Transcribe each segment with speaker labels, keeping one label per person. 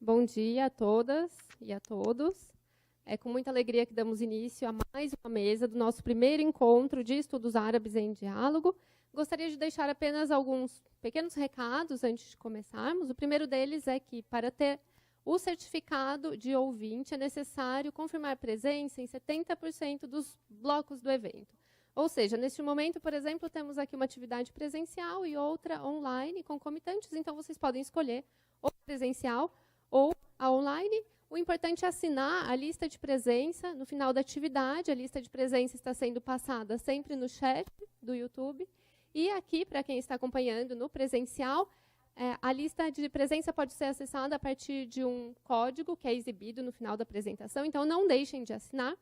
Speaker 1: Bom dia a todas e a todos. É com muita alegria que damos início a mais uma mesa do nosso primeiro encontro de estudos árabes em diálogo. Gostaria de deixar apenas alguns pequenos recados antes de começarmos. O primeiro deles é que, para ter o certificado de ouvinte, é necessário confirmar presença em 70% dos blocos do evento. Ou seja, neste momento, por exemplo, temos aqui uma atividade presencial e outra online, concomitantes, então vocês podem escolher ou presencial ou a online. O importante é assinar a lista de presença no final da atividade. A lista de presença está sendo passada sempre no chat do YouTube. E aqui, para quem está acompanhando no presencial, a lista de presença pode ser acessada a partir de um código que é exibido no final da apresentação, então não deixem de assinar.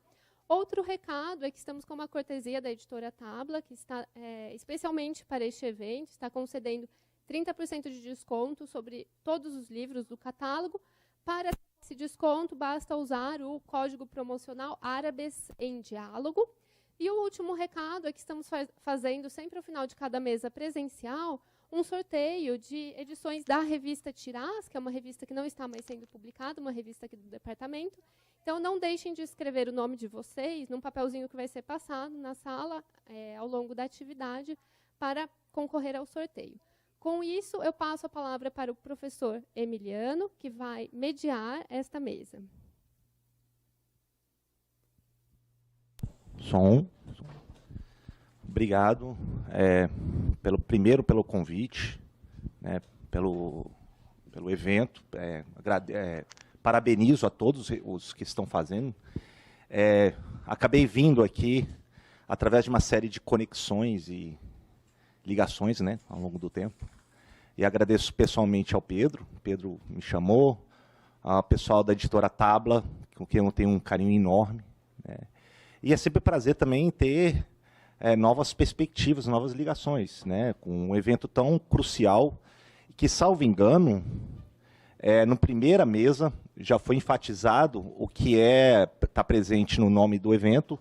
Speaker 1: Outro recado é que estamos com uma cortesia da editora Tabla, que está especialmente para este evento, está concedendo 30% de desconto sobre todos os livros do catálogo. Para esse desconto, basta usar o código promocional Árabes em Diálogo. E o último recado é que estamos fazendo, sempre ao final de cada mesa presencial, um sorteio de edições da revista Tirás, que é uma revista que não está mais sendo publicada, uma revista aqui do departamento. Então, não deixem de escrever o nome de vocês num papelzinho que vai ser passado na sala ao longo da atividade para concorrer ao sorteio. Com isso, eu passo a palavra para o professor Emiliano, que vai mediar esta mesa.
Speaker 2: Som. Obrigado, pelo convite, né, pelo evento. Parabenizo a todos os que estão fazendo. Acabei vindo aqui através de uma série de conexões e ligações, né, ao longo do tempo. E agradeço pessoalmente ao Pedro. O Pedro me chamou, ao pessoal da editora Tabla, com quem eu tenho um carinho enorme, né. E é sempre um prazer também ter novas perspectivas, novas ligações, né, com um evento tão crucial, que, salvo engano, na primeira mesa já foi enfatizado o que está presente no nome do evento,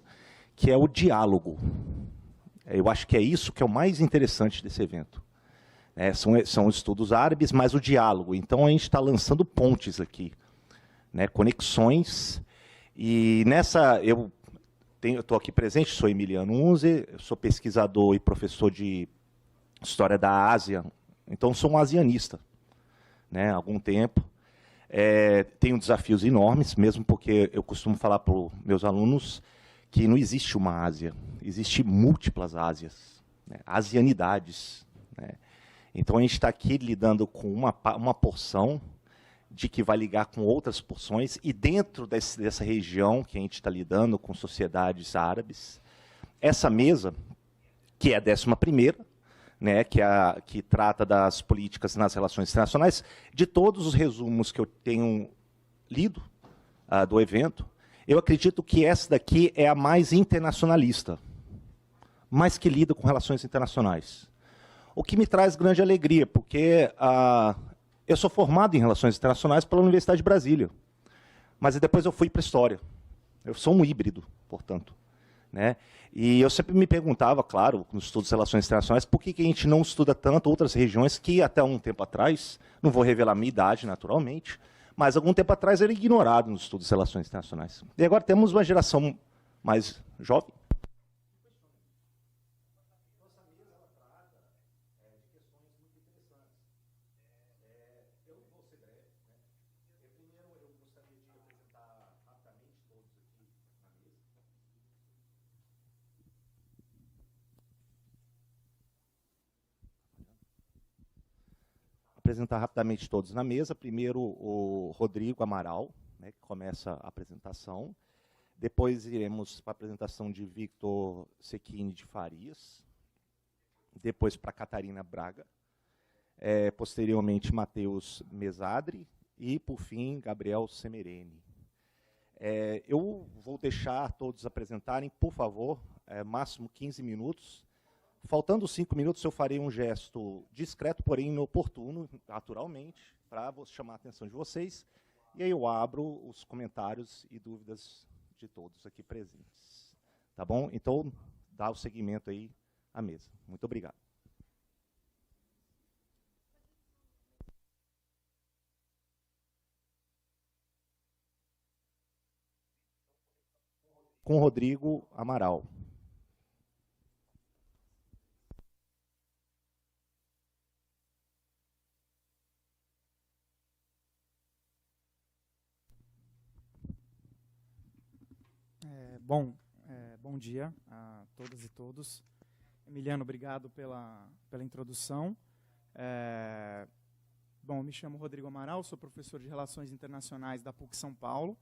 Speaker 2: que é o diálogo. Eu acho que é isso que é o mais interessante desse evento. São os estudos árabes, mas o diálogo. Então, a gente está lançando pontes aqui, né, conexões. E nessa, eu estou aqui presente, sou Emiliano Unze, sou pesquisador e professor de História da Ásia, então sou um asianista, né, há algum tempo. Tenho desafios enormes, mesmo porque eu costumo falar para os meus alunos que não existe uma Ásia, existem múltiplas Ásias, né, asianidades, né. Então, a gente está aqui lidando com uma porção de que vai ligar com outras porções, e dentro dessa região que a gente está lidando com sociedades árabes, essa mesa, que é a 11ª, né, que trata das políticas nas relações internacionais, de todos os resumos que eu tenho lido do evento, eu acredito que essa daqui é a mais internacionalista, mais que lida com relações internacionais. O que me traz grande alegria, porque eu sou formado em Relações Internacionais pela Universidade de Brasília, mas depois eu fui para a História. Eu sou um híbrido, portanto, né? E eu sempre me perguntava, claro, nos estudos de Relações Internacionais, por que a gente não estuda tanto outras regiões que, até um tempo atrás, não vou revelar a minha idade, naturalmente, mas algum tempo atrás era ignorado nos estudos de Relações Internacionais. E agora temos uma geração mais jovem. Apresentar rapidamente todos na mesa. Primeiro, o Rodrigo Amaral, né, que começa a apresentação. Depois iremos para a apresentação de Victor Sequini de Farias. Depois para Catarina Braga. Posteriormente, Matheus Mesadri. E, por fim, Gabriel Semereni. Eu vou deixar todos apresentarem, por favor, máximo 15 minutos. Faltando 5 minutos, eu farei um gesto discreto, porém inoportuno, naturalmente, para chamar a atenção de vocês. E aí eu abro os comentários e dúvidas de todos aqui presentes. Tá bom? Então, dá o seguimento aí à mesa. Muito obrigado. com Rodrigo Amaral.
Speaker 3: Bom dia a todas e todos. Emiliano, obrigado pela introdução. Me chamo Rodrigo Amaral, sou professor de Relações Internacionais da PUC São Paulo.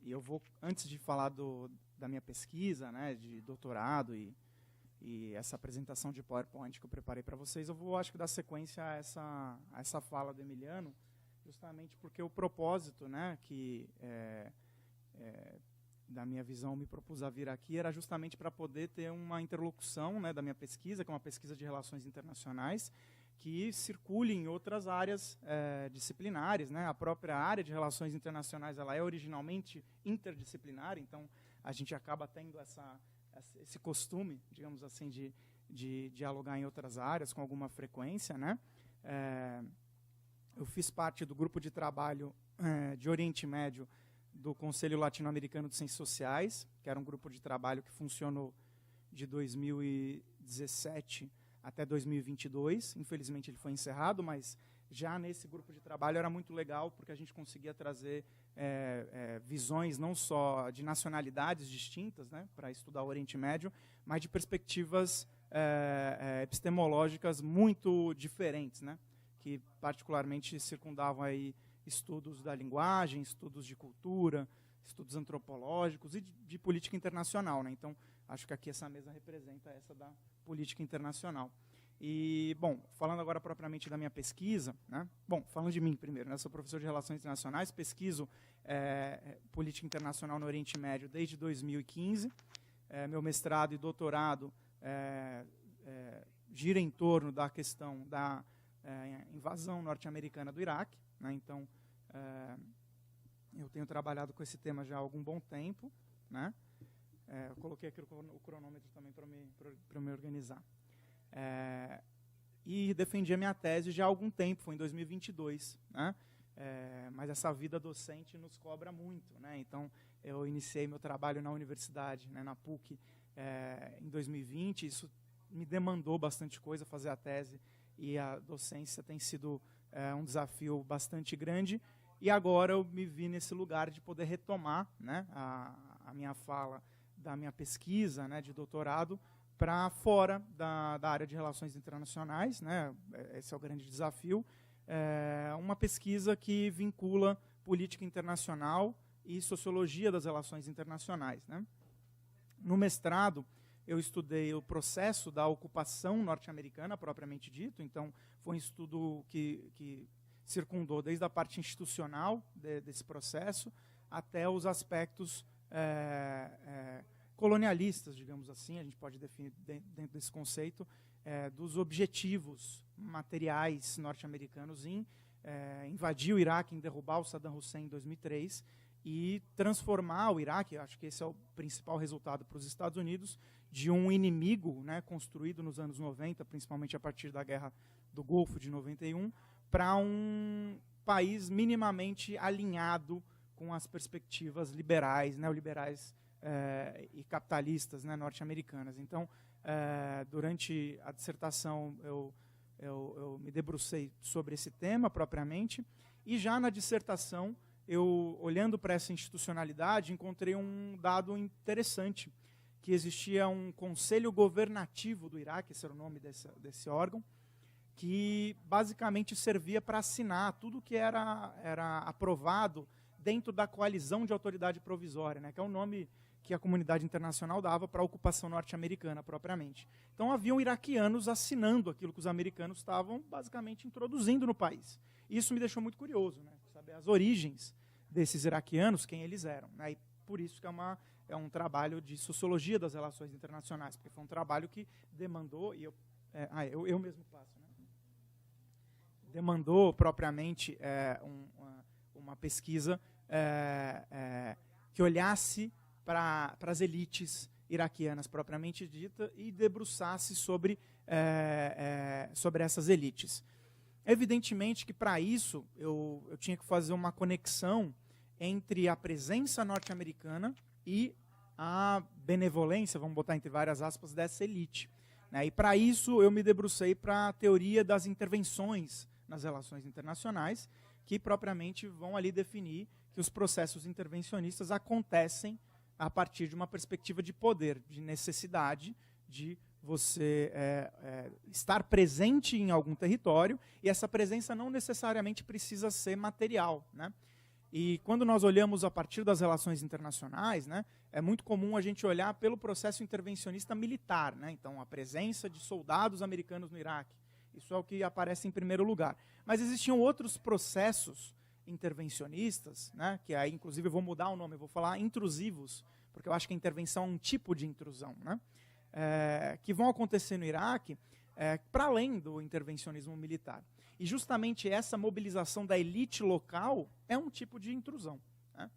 Speaker 3: E eu vou, antes de falar da minha pesquisa, né, de doutorado e essa apresentação de PowerPoint que eu preparei para vocês, eu vou, acho que, dar sequência a essa fala do Emiliano, justamente porque o propósito, né, que da minha visão me propus a vir aqui era justamente para poder ter uma interlocução, né, da minha pesquisa, que é uma pesquisa de relações internacionais, que circule em outras áreas disciplinares, né? A própria área de relações internacionais ela é originalmente interdisciplinar, então a gente acaba tendo esse costume, digamos assim, de dialogar em outras áreas com alguma frequência, né? Eu fiz parte do grupo de trabalho de Oriente Médio do Conselho Latino-Americano de Ciências Sociais, que era um grupo de trabalho que funcionou de 2017 até 2022. Infelizmente ele foi encerrado, mas já nesse grupo de trabalho era muito legal, porque a gente conseguia trazer visões não só de nacionalidades distintas, né, para estudar o Oriente Médio, mas de perspectivas epistemológicas muito diferentes, né, que particularmente circundavam aí estudos da linguagem, estudos de cultura, estudos antropológicos e de política internacional, né? Então, acho que aqui essa mesa representa essa da política internacional. E, bom, falando agora propriamente da minha pesquisa, né? Bom, falando de mim primeiro, né? Sou professor de Relações Internacionais, pesquiso política internacional no Oriente Médio desde 2015. Meu mestrado e doutorado gira em torno da questão da invasão norte-americana do Iraque, né? Então, eu tenho trabalhado com esse tema já há algum bom tempo, né? Eu coloquei aqui o cronômetro também para me organizar. E defendi a minha tese já há algum tempo, foi em 2022, né? Mas essa vida docente nos cobra muito, né? Então, eu iniciei meu trabalho na universidade, né, na PUC, em 2020. Isso me demandou bastante coisa, fazer a tese, e a docência tem sido um desafio bastante grande. E agora eu me vi nesse lugar de poder retomar, né, a minha fala da minha pesquisa, né, de doutorado para fora da área de relações internacionais, né? Esse é o grande desafio. Uma pesquisa que vincula política internacional e sociologia das relações internacionais, né? No mestrado, eu estudei o processo da ocupação norte-americana, propriamente dito. Então, foi um estudo que circundou desde a parte institucional desse processo até os aspectos colonialistas, digamos assim, a gente pode definir dentro desse conceito, dos objetivos materiais norte-americanos em invadir o Iraque, em derrubar o Saddam Hussein em 2003 e transformar o Iraque, acho que esse é o principal resultado para os Estados Unidos, de um inimigo, né, construído nos anos 90, principalmente a partir da Guerra do Golfo de 91, para um país minimamente alinhado com as perspectivas liberais, neoliberais e capitalistas, né, norte-americanas. Então, durante a dissertação, eu me debrucei sobre esse tema propriamente, e já na dissertação, eu, olhando para essa institucionalidade, encontrei um dado interessante, que existia um conselho governativo do Iraque, esse era o nome desse órgão, que basicamente servia para assinar tudo que era aprovado dentro da coalizão de autoridade provisória, né, que é o nome que a comunidade internacional dava para a ocupação norte-americana propriamente. Então haviam iraquianos assinando aquilo que os americanos estavam basicamente introduzindo no país. Isso me deixou muito curioso, né, saber as origens desses iraquianos, quem eles eram, né, e por isso que é um trabalho de sociologia das relações internacionais, porque foi um trabalho que demandou, e eu mesmo passo, né, demandou propriamente uma pesquisa que olhasse para as elites iraquianas propriamente dita e debruçasse sobre essas elites. Evidentemente que para isso eu tinha que fazer uma conexão entre a presença norte-americana e a benevolência, vamos botar entre várias aspas, dessa elite. Né? E para isso eu me debrucei para a teoria das intervenções nas relações internacionais, que propriamente vão ali definir que os processos intervencionistas acontecem a partir de uma perspectiva de poder, de necessidade de você estar presente em algum território, e essa presença não necessariamente precisa ser material. Né? E quando nós olhamos a partir das relações internacionais, né, é muito comum a gente olhar pelo processo intervencionista militar. Né? Então, a presença de soldados americanos no Iraque. Isso é o que aparece em primeiro lugar. Mas existiam outros processos intervencionistas, né, que aí, inclusive, eu vou mudar o nome, eu vou falar intrusivos, porque eu acho que a intervenção é um tipo de intrusão, né, que vão acontecer no Iraque para além do intervencionismo militar. E justamente essa mobilização da elite local é um tipo de intrusão. Né?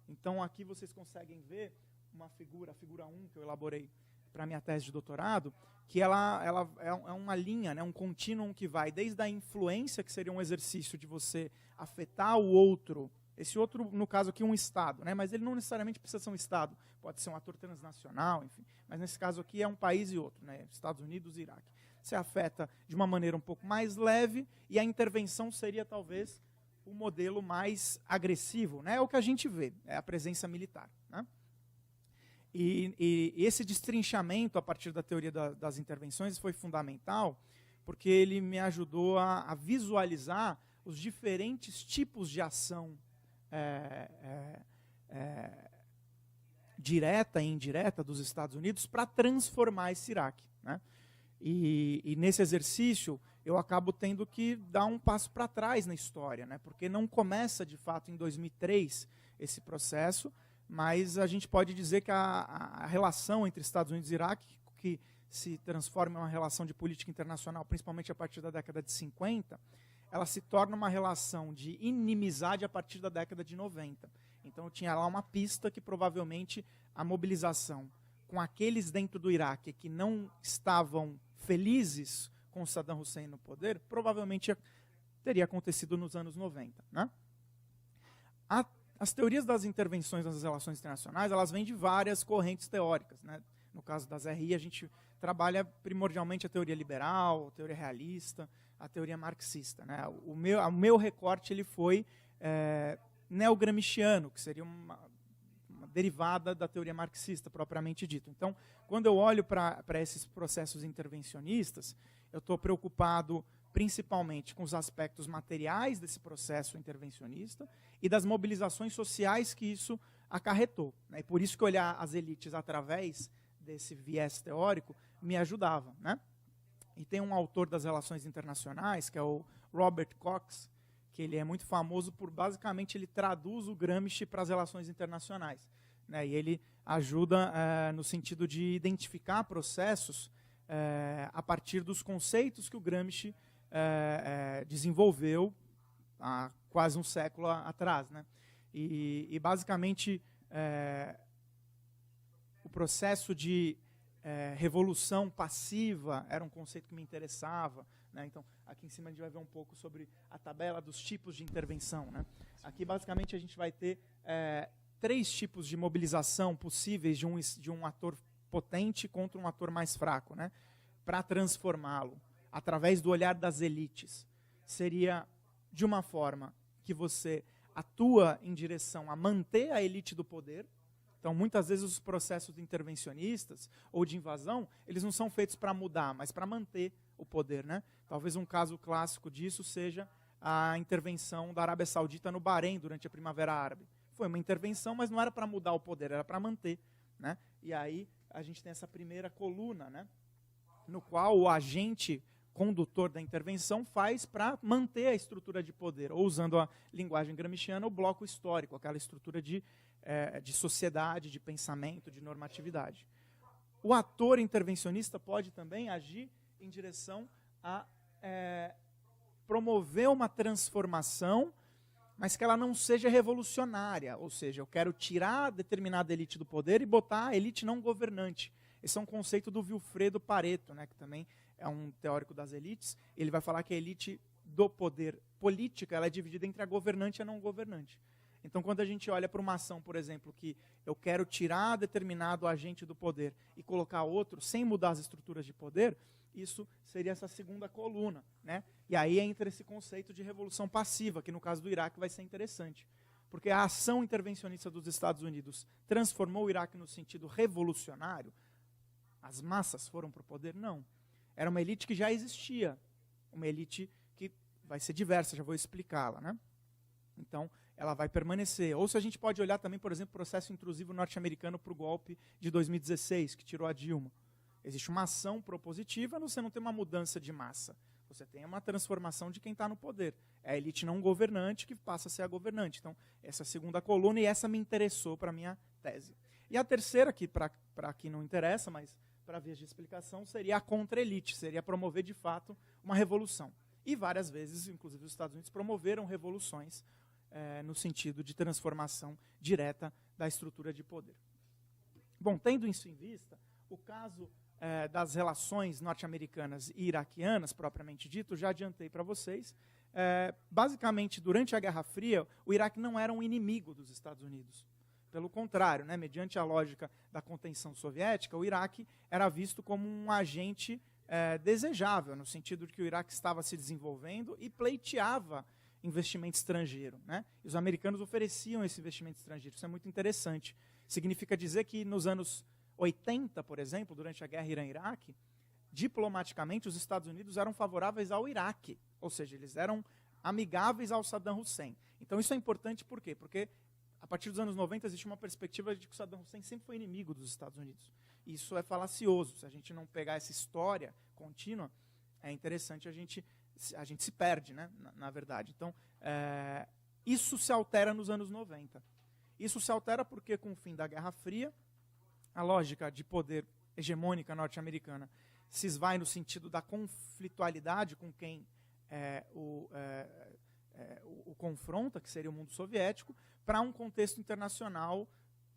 Speaker 3: Então, aqui vocês conseguem ver uma figura, a figura 1, que eu elaborei para a minha tese de doutorado, que ela é uma linha, né, um contínuo que vai desde a influência, que seria um exercício de você afetar o outro, esse outro, no caso aqui, um Estado, né, mas ele não necessariamente precisa ser um Estado, pode ser um ator transnacional, enfim, mas nesse caso aqui é um país e outro, né, Estados Unidos e Iraque. Você afeta de uma maneira um pouco mais leve, e a intervenção seria talvez o modelo mais agressivo, né, é o que a gente vê, é a presença militar. Né? E esse destrinchamento a partir da teoria das intervenções foi fundamental, porque ele me ajudou a visualizar os diferentes tipos de ação direta e indireta dos Estados Unidos para transformar esse Iraque. Né? E nesse exercício, eu acabo tendo que dar um passo para trás na história, né? Porque não começa, de fato, em 2003 esse processo, mas a gente pode dizer que a relação entre Estados Unidos e Iraque, que se transforma em uma relação de política internacional, principalmente a partir da década de 50, ela se torna uma relação de inimizade a partir da década de 90. Então, tinha lá uma pista que provavelmente a mobilização com aqueles dentro do Iraque que não estavam felizes com Saddam Hussein no poder, provavelmente teria acontecido nos anos 90. Né? As teorias das intervenções nas relações internacionais, elas vêm de várias correntes teóricas. Né? No caso das RI, a gente trabalha primordialmente a teoria liberal, a teoria realista, a teoria marxista. Né? O meu recorte ele foi neogramsciano, que seria uma derivada da teoria marxista, propriamente dito. Então, quando eu olho para esses processos intervencionistas, eu estou preocupado principalmente com os aspectos materiais desse processo intervencionista e das mobilizações sociais que isso acarretou. Né? E por isso que olhar as elites através desse viés teórico me ajudava. Né? E tem um autor das relações internacionais, que é o Robert Cox, que ele é muito famoso por, basicamente, ele traduz o Gramsci para as relações internacionais. Né? E ele ajuda no sentido de identificar processos a partir dos conceitos que o Gramsci desenvolveu há quase um século atrás. Né? E basicamente, o processo de revolução passiva era um conceito que me interessava. Né? Então, aqui em cima a gente vai ver um pouco sobre a tabela dos tipos de intervenção. Né? Aqui, basicamente, a gente vai ter 3 tipos de mobilização possíveis de um ator potente contra um ator mais fraco, né? Para transformá-lo, através do olhar das elites. Seria de uma forma que você atua em direção a manter a elite do poder. Então, muitas vezes, os processos intervencionistas ou de invasão, eles não são feitos para mudar, mas para manter o poder. Né? Talvez um caso clássico disso seja a intervenção da Arábia Saudita no Bahrein durante a Primavera Árabe. Foi uma intervenção, mas não era para mudar o poder, era para manter. Né? E aí a gente tem essa primeira coluna, né? No qual o agente condutor da intervenção faz para manter a estrutura de poder, ou usando a linguagem gramsciana, o bloco histórico, aquela estrutura de sociedade, de pensamento, de normatividade. O ator intervencionista pode também agir em direção a promover uma transformação, mas que ela não seja revolucionária, ou seja, eu quero tirar determinada elite do poder e botar a elite não governante. Esse é um conceito do Vilfredo Pareto, né, que também é um teórico das elites. Ele vai falar que a elite do poder política ela é dividida entre a governante e a não governante. Então, quando a gente olha para uma ação, por exemplo, que eu quero tirar determinado agente do poder e colocar outro, sem mudar as estruturas de poder, isso seria essa segunda coluna, né? E aí entra esse conceito de revolução passiva, que no caso do Iraque vai ser interessante. Porque a ação intervencionista dos Estados Unidos transformou o Iraque no sentido revolucionário? As massas foram para o poder? Não. Era uma elite que já existia. Uma elite que vai ser diversa, já vou explicá-la, né? Então, ela vai permanecer. Ou se a gente pode olhar também, por exemplo, o processo intrusivo norte-americano para o golpe de 2016, que tirou a Dilma. Existe uma ação propositiva, você não tem uma mudança de massa. Você tem uma transformação de quem está no poder. É a elite não governante que passa a ser a governante. Então, essa é a segunda coluna, e essa me interessou para a minha tese. E a terceira, que para quem não interessa, mas para vias de explicação, seria a contra-elite, seria promover, de fato, uma revolução. E várias vezes, inclusive os Estados Unidos, promoveram revoluções no sentido de transformação direta da estrutura de poder. Bom, tendo isso em vista, o caso das relações norte-americanas e iraquianas, propriamente dito, já adiantei para vocês. Basicamente, durante a Guerra Fria, o Iraque não era um inimigo dos Estados Unidos. Pelo contrário, né, mediante a lógica da contenção soviética, o Iraque era visto como um agente desejável, no sentido de que o Iraque estava se desenvolvendo e pleiteava investimento estrangeiro, né? E os americanos ofereciam esse investimento estrangeiro. Isso é muito interessante. Significa dizer que nos anos 80, por exemplo, durante a guerra Irã-Iraque, diplomaticamente os Estados Unidos eram favoráveis ao Iraque, ou seja, eles eram amigáveis ao Saddam Hussein. Então isso é importante por quê? Porque a partir dos anos 90 existe uma perspectiva de que o Saddam Hussein sempre foi inimigo dos Estados Unidos. Isso é falacioso. Se a gente não pegar essa história contínua, é interessante a gente se perde, né, na verdade. Então, isso se altera nos anos 90. Isso se altera porque, com o fim da Guerra Fria, a lógica de poder hegemônica norte-americana se esvai no sentido da conflitualidade com quem o confronta, que seria o mundo soviético, para um contexto internacional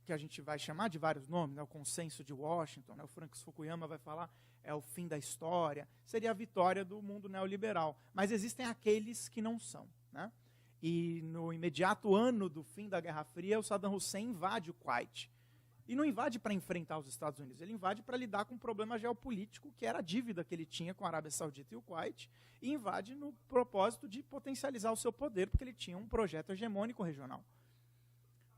Speaker 3: que a gente vai chamar de vários nomes, né, o consenso de Washington, né, o Francis Fukuyama vai falar, é o fim da história, seria a vitória do mundo neoliberal. Mas existem aqueles que não são, né? E no imediato ano do fim da Guerra Fria, o Saddam Hussein invade o Kuwait. E não invade para enfrentar os Estados Unidos, ele invade para lidar com um problema geopolítico, que era a dívida que ele tinha com a Arábia Saudita e o Kuwait, e invade no propósito de potencializar o seu poder, porque ele tinha um projeto hegemônico regional.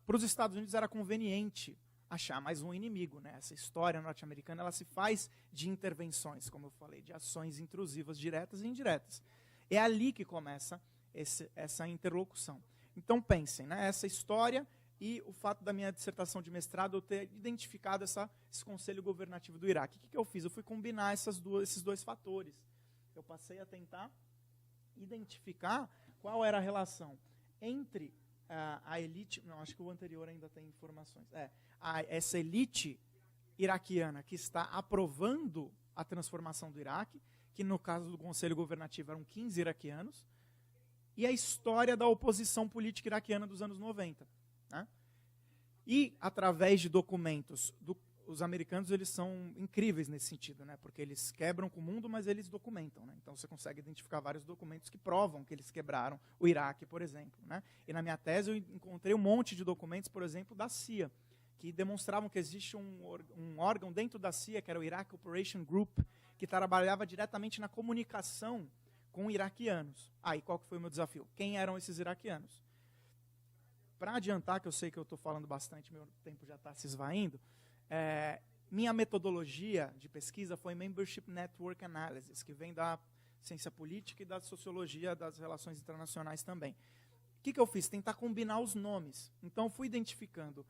Speaker 3: Para os Estados Unidos era conveniente achar mais um inimigo, né? Essa história norte-americana ela se faz de intervenções, como eu falei, de ações intrusivas diretas e indiretas. É ali que começa essa interlocução. Então pensem, né? Essa história e o fato da minha dissertação de mestrado eu ter identificado esse conselho governativo do Iraque. O que eu fiz? Eu fui combinar esses dois fatores. Eu passei a tentar identificar qual era a relação entre a elite, não, acho que o anterior ainda tem informações. Essa elite iraquiana que está aprovando a transformação do Iraque, que no caso do Conselho Governativo eram 15 iraquianos, e a história da oposição política iraquiana dos anos 90. Né? E, através de documentos, os americanos eles são incríveis nesse sentido, né? Porque eles quebram com o mundo, mas eles documentam. Né? Então, você consegue identificar vários documentos que provam que eles quebraram o Iraque, por exemplo. Né? E, na minha tese, eu encontrei um monte de documentos, por exemplo, da CIA, que demonstravam que existe um órgão dentro da CIA, que era o Iraq Operation Group, que trabalhava diretamente na comunicação com iraquianos. E qual que foi o meu desafio? Quem eram esses iraquianos? Para adiantar, que eu sei que eu estou falando bastante, meu tempo já está se esvaindo, minha metodologia de pesquisa foi Membership Network Analysis, que vem da ciência política e da sociologia das relações internacionais também. O que eu fiz? Tentar combinar os nomes. Então, fui identificando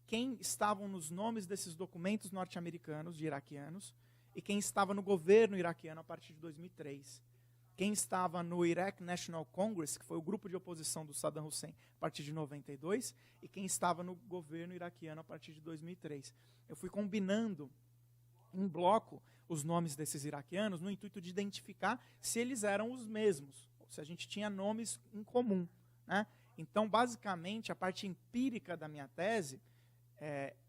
Speaker 3: quem estavam nos nomes desses documentos norte-americanos, de iraquianos, e quem estava no governo iraquiano a partir de 2003. Quem estava no Iraq National Congress, que foi o grupo de oposição do Saddam Hussein a partir de 92, e quem estava no governo iraquiano a partir de 2003. Eu fui combinando em bloco os nomes desses iraquianos no intuito de identificar se eles eram os mesmos, se a gente tinha nomes em comum. Né? Então, basicamente, a parte empírica da minha tese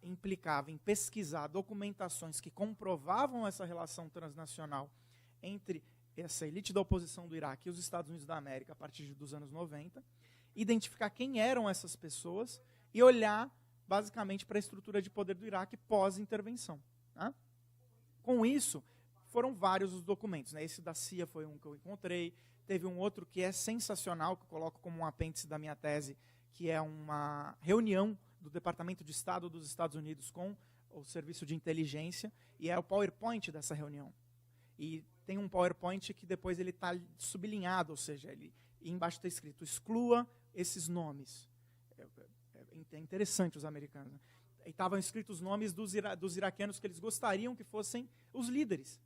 Speaker 3: implicava em pesquisar documentações que comprovavam essa relação transnacional entre essa elite da oposição do Iraque e os Estados Unidos da América a partir dos anos 90, identificar quem eram essas pessoas e olhar, basicamente, para a estrutura de poder do Iraque pós-intervenção. Tá? Com isso, foram vários os documentos. Né? Esse da CIA foi um que eu encontrei. Teve um outro que é sensacional, que eu coloco como um apêndice da minha tese, que é uma reunião do Departamento de Estado dos Estados Unidos com o Serviço de Inteligência, e é o PowerPoint dessa reunião. E tem um PowerPoint que depois ele está sublinhado, ou seja, embaixo está escrito, exclua esses nomes. É interessante os americanos. Né? E estavam escritos os nomes dos iraquianos que eles gostariam que fossem os líderes.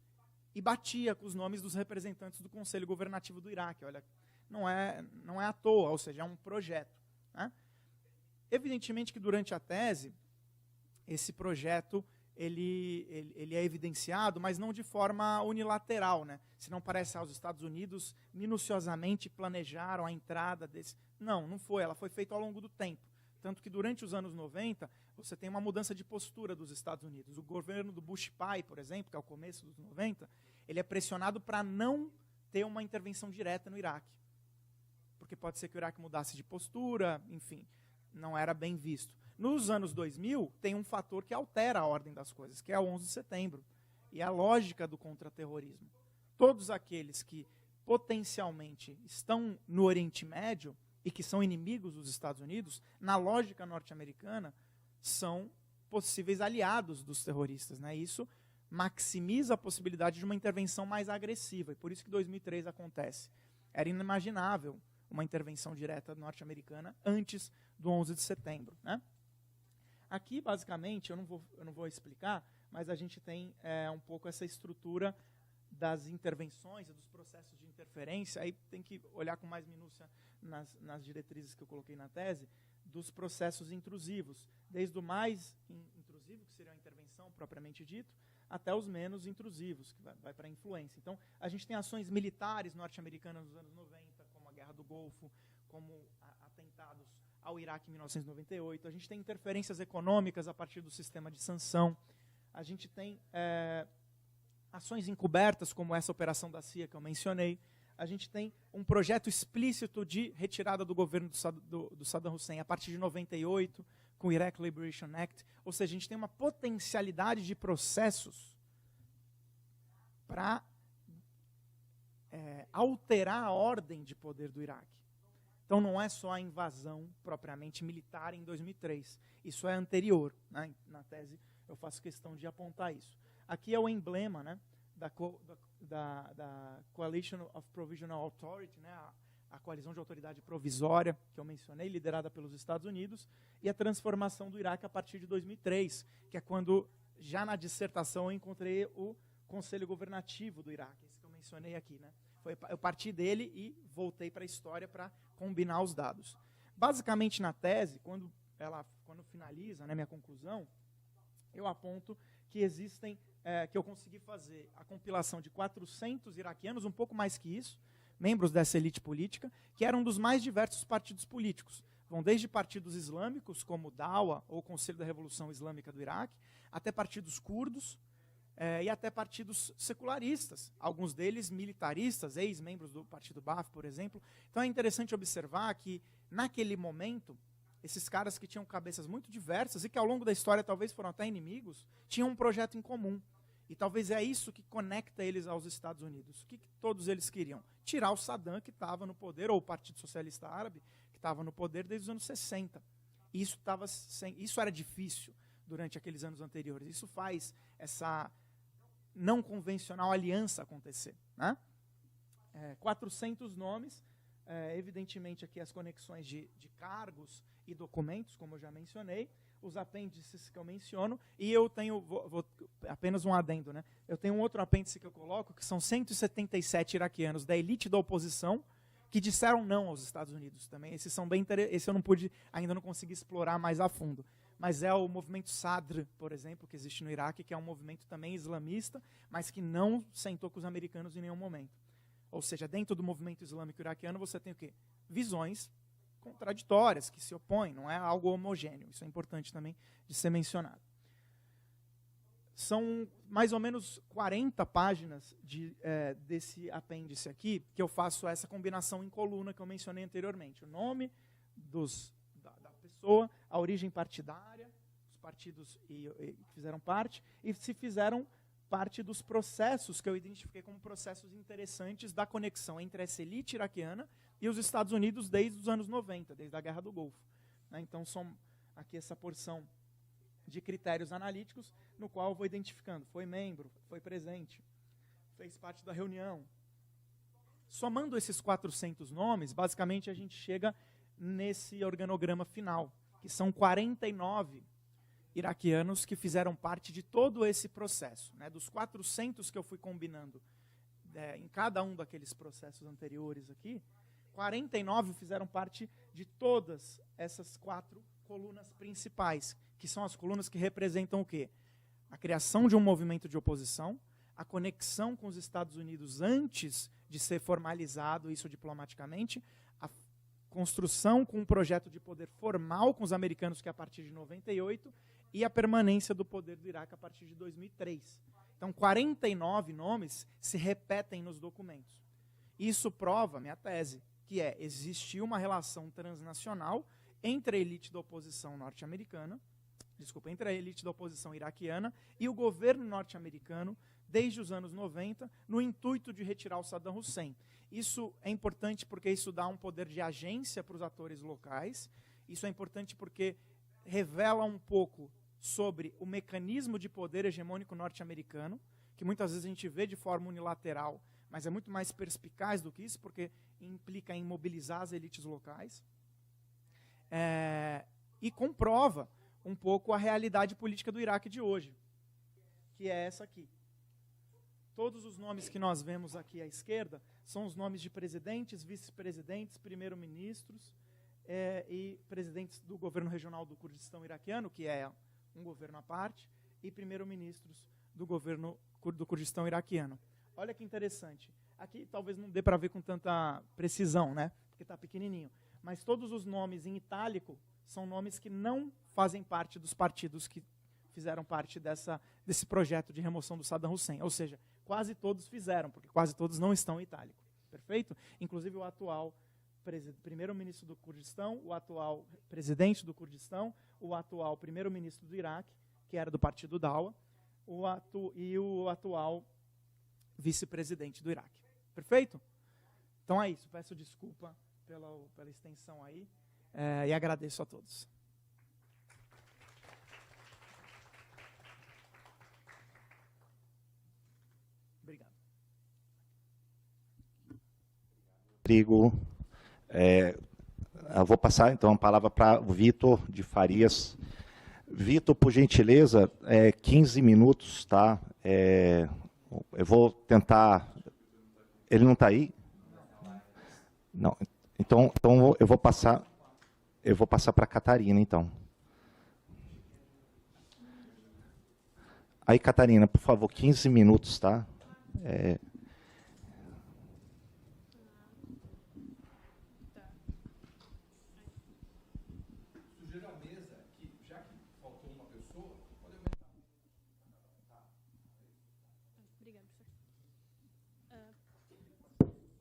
Speaker 3: E batia com os nomes dos representantes do Conselho Governativo do Iraque. Olha, não é à toa, ou seja, é um projeto. Né? Evidentemente que durante a tese, esse projeto ele é evidenciado, mas não de forma unilateral. Né? Se não parece os Estados Unidos minuciosamente planejaram a entrada desse... Não foi. Ela foi feita ao longo do tempo. Tanto que durante os anos 90, você tem uma mudança de postura dos Estados Unidos. O governo do Bush pai, por exemplo, que é o começo dos 90, ele é pressionado para não ter uma intervenção direta no Iraque. Porque pode ser que o Iraque mudasse de postura, enfim, não era bem visto. Nos anos 2000, tem um fator que altera a ordem das coisas, que é o 11 de setembro. E a lógica do contra-terrorismo. Todos aqueles que potencialmente estão no Oriente Médio e que são inimigos dos Estados Unidos, na lógica norte-americana, são possíveis aliados dos terroristas. Né? Isso maximiza a possibilidade de uma intervenção mais agressiva. E por isso que 2003 acontece. Era inimaginável uma intervenção direta norte-americana antes do 11 de setembro. Né? Aqui, basicamente, eu não vou explicar, mas a gente tem um pouco essa estrutura das intervenções e dos processos de interferência. Aí tem que olhar com mais minúcia nas diretrizes que eu coloquei na tese, dos processos intrusivos, desde o mais intrusivo, que seria a intervenção propriamente dito, até os menos intrusivos, que vai para a influência. Então, a gente tem ações militares norte-americanas nos anos 90, como a Guerra do Golfo, como atentados ao Iraque em 1998. A gente tem interferências econômicas a partir do sistema de sanção. A gente tem ações encobertas, como essa operação da CIA que eu mencionei. A gente tem um projeto explícito de retirada do governo do Saddam Hussein a partir de 98, com o Iraq Liberation Act. Ou seja, a gente tem uma potencialidade de processos para alterar a ordem de poder do Iraque. Então não é só a invasão propriamente militar em 2003. Isso é anterior. Né? Na tese eu faço questão de apontar isso. Aqui é o emblema, né, da Coalition of Provisional Authority, né, a coalizão de autoridade provisória, que eu mencionei, liderada pelos Estados Unidos, e a transformação do Iraque a partir de 2003, que é quando, já na dissertação, eu encontrei o Conselho Governativo do Iraque, esse que eu mencionei aqui. Né. Eu parti dele e voltei para a história para combinar os dados. Basicamente, na tese, quando finaliza, né, minha conclusão, eu aponto que existem, que eu consegui fazer a compilação de 400 iraquianos, um pouco mais que isso, membros dessa elite política, que eram dos mais diversos partidos políticos. Vão desde partidos islâmicos, como o Dawa, ou o Conselho da Revolução Islâmica do Iraque, até partidos curdos, e até partidos secularistas, alguns deles militaristas, ex-membros do Partido Baath, por exemplo. Então é interessante observar que, naquele momento, esses caras que tinham cabeças muito diversas e que ao longo da história talvez foram até inimigos, tinham um projeto em comum. E talvez é isso que conecta eles aos Estados Unidos. O que todos eles queriam? Tirar o Saddam, que estava no poder, ou o Partido Socialista Árabe, que estava no poder desde os anos 60. Isso era difícil durante aqueles anos anteriores. Isso faz essa não convencional aliança acontecer. Né? 400 nomes, evidentemente aqui as conexões de cargos e documentos, como eu já mencionei, os apêndices que eu menciono, e eu tenho, apenas um adendo, né? Eu tenho um outro apêndice que eu coloco, que são 177 iraquianos da elite da oposição, que disseram não aos Estados Unidos também. Esses são bem esse eu ainda não consegui explorar mais a fundo. Mas é o movimento Sadr, por exemplo, que existe no Iraque, que é um movimento também islamista, mas que não sentou com os americanos em nenhum momento. Ou seja, dentro do movimento islâmico iraquiano, você tem o quê? Visões contraditórias, que se opõem, não é algo homogêneo. Isso é importante também de ser mencionado. São mais ou menos 40 páginas desse apêndice aqui, que eu faço essa combinação em coluna que eu mencionei anteriormente. O nome da pessoa, a origem partidária, os partidos que fizeram parte, e se fizeram parte dos processos que eu identifiquei como processos interessantes da conexão entre essa elite iraquiana e os Estados Unidos desde os anos 90, desde a Guerra do Golfo. Então, são aqui essa porção de critérios analíticos, no qual eu vou identificando. Foi membro, foi presente, fez parte da reunião. Somando esses 400 nomes, basicamente a gente chega nesse organograma final, que são 49 iraquianos que fizeram parte de todo esse processo. Dos 400 que eu fui combinando em cada um daqueles processos anteriores aqui, 49 fizeram parte de todas essas 4 colunas principais, que são as colunas que representam o quê? A criação de um movimento de oposição, a conexão com os Estados Unidos antes de ser formalizado isso diplomaticamente, a construção com um projeto de poder formal com os americanos, que é a partir de 98, e a permanência do poder do Iraque a partir de 2003. Então, 49 nomes se repetem nos documentos. Isso prova minha tese, que existia uma relação transnacional entre a elite da oposição norte-americana, entre a elite da oposição iraquiana e o governo norte-americano desde os anos 90, no intuito de retirar o Saddam Hussein. Isso é importante porque isso dá um poder de agência para os atores locais, isso é importante porque revela um pouco sobre o mecanismo de poder hegemônico norte-americano, que muitas vezes a gente vê de forma unilateral, mas é muito mais perspicaz do que isso, porque implica em mobilizar as elites locais. E comprova um pouco a realidade política do Iraque de hoje, que é essa aqui. Todos os nomes que nós vemos aqui à esquerda são os nomes de presidentes, vice-presidentes, primeiro-ministros e presidentes do governo regional do Kurdistão iraquiano, que é um governo à parte, e primeiro-ministros do governo do Kurdistão iraquiano. Olha que interessante. Aqui talvez não dê para ver com tanta precisão, porque está pequenininho. Mas todos os nomes em itálico são nomes que não fazem parte dos partidos que fizeram parte desse projeto de remoção do Saddam Hussein. Ou seja, quase todos fizeram, porque quase todos não estão em itálico. Perfeito? Inclusive o atual primeiro-ministro do Kurdistão, o atual presidente do Kurdistão, o atual primeiro-ministro do Iraque, que era do partido Dawa, e o atual vice-presidente do Iraque. Perfeito? Então é isso. Peço desculpa pela extensão aí e agradeço a todos. Obrigado.
Speaker 2: Rodrigo, eu vou passar então a palavra para o Vitor de Farias. Vitor, por gentileza, 15 minutos, tá? Eu vou tentar... Ele não está aí? Não. Então eu vou passar para a Catarina, então. Aí, Catarina, por favor, 15 minutos, tá?
Speaker 4: Sugiro a mesa que, já que faltou uma pessoa, pode aumentar.
Speaker 5: Obrigada, professor.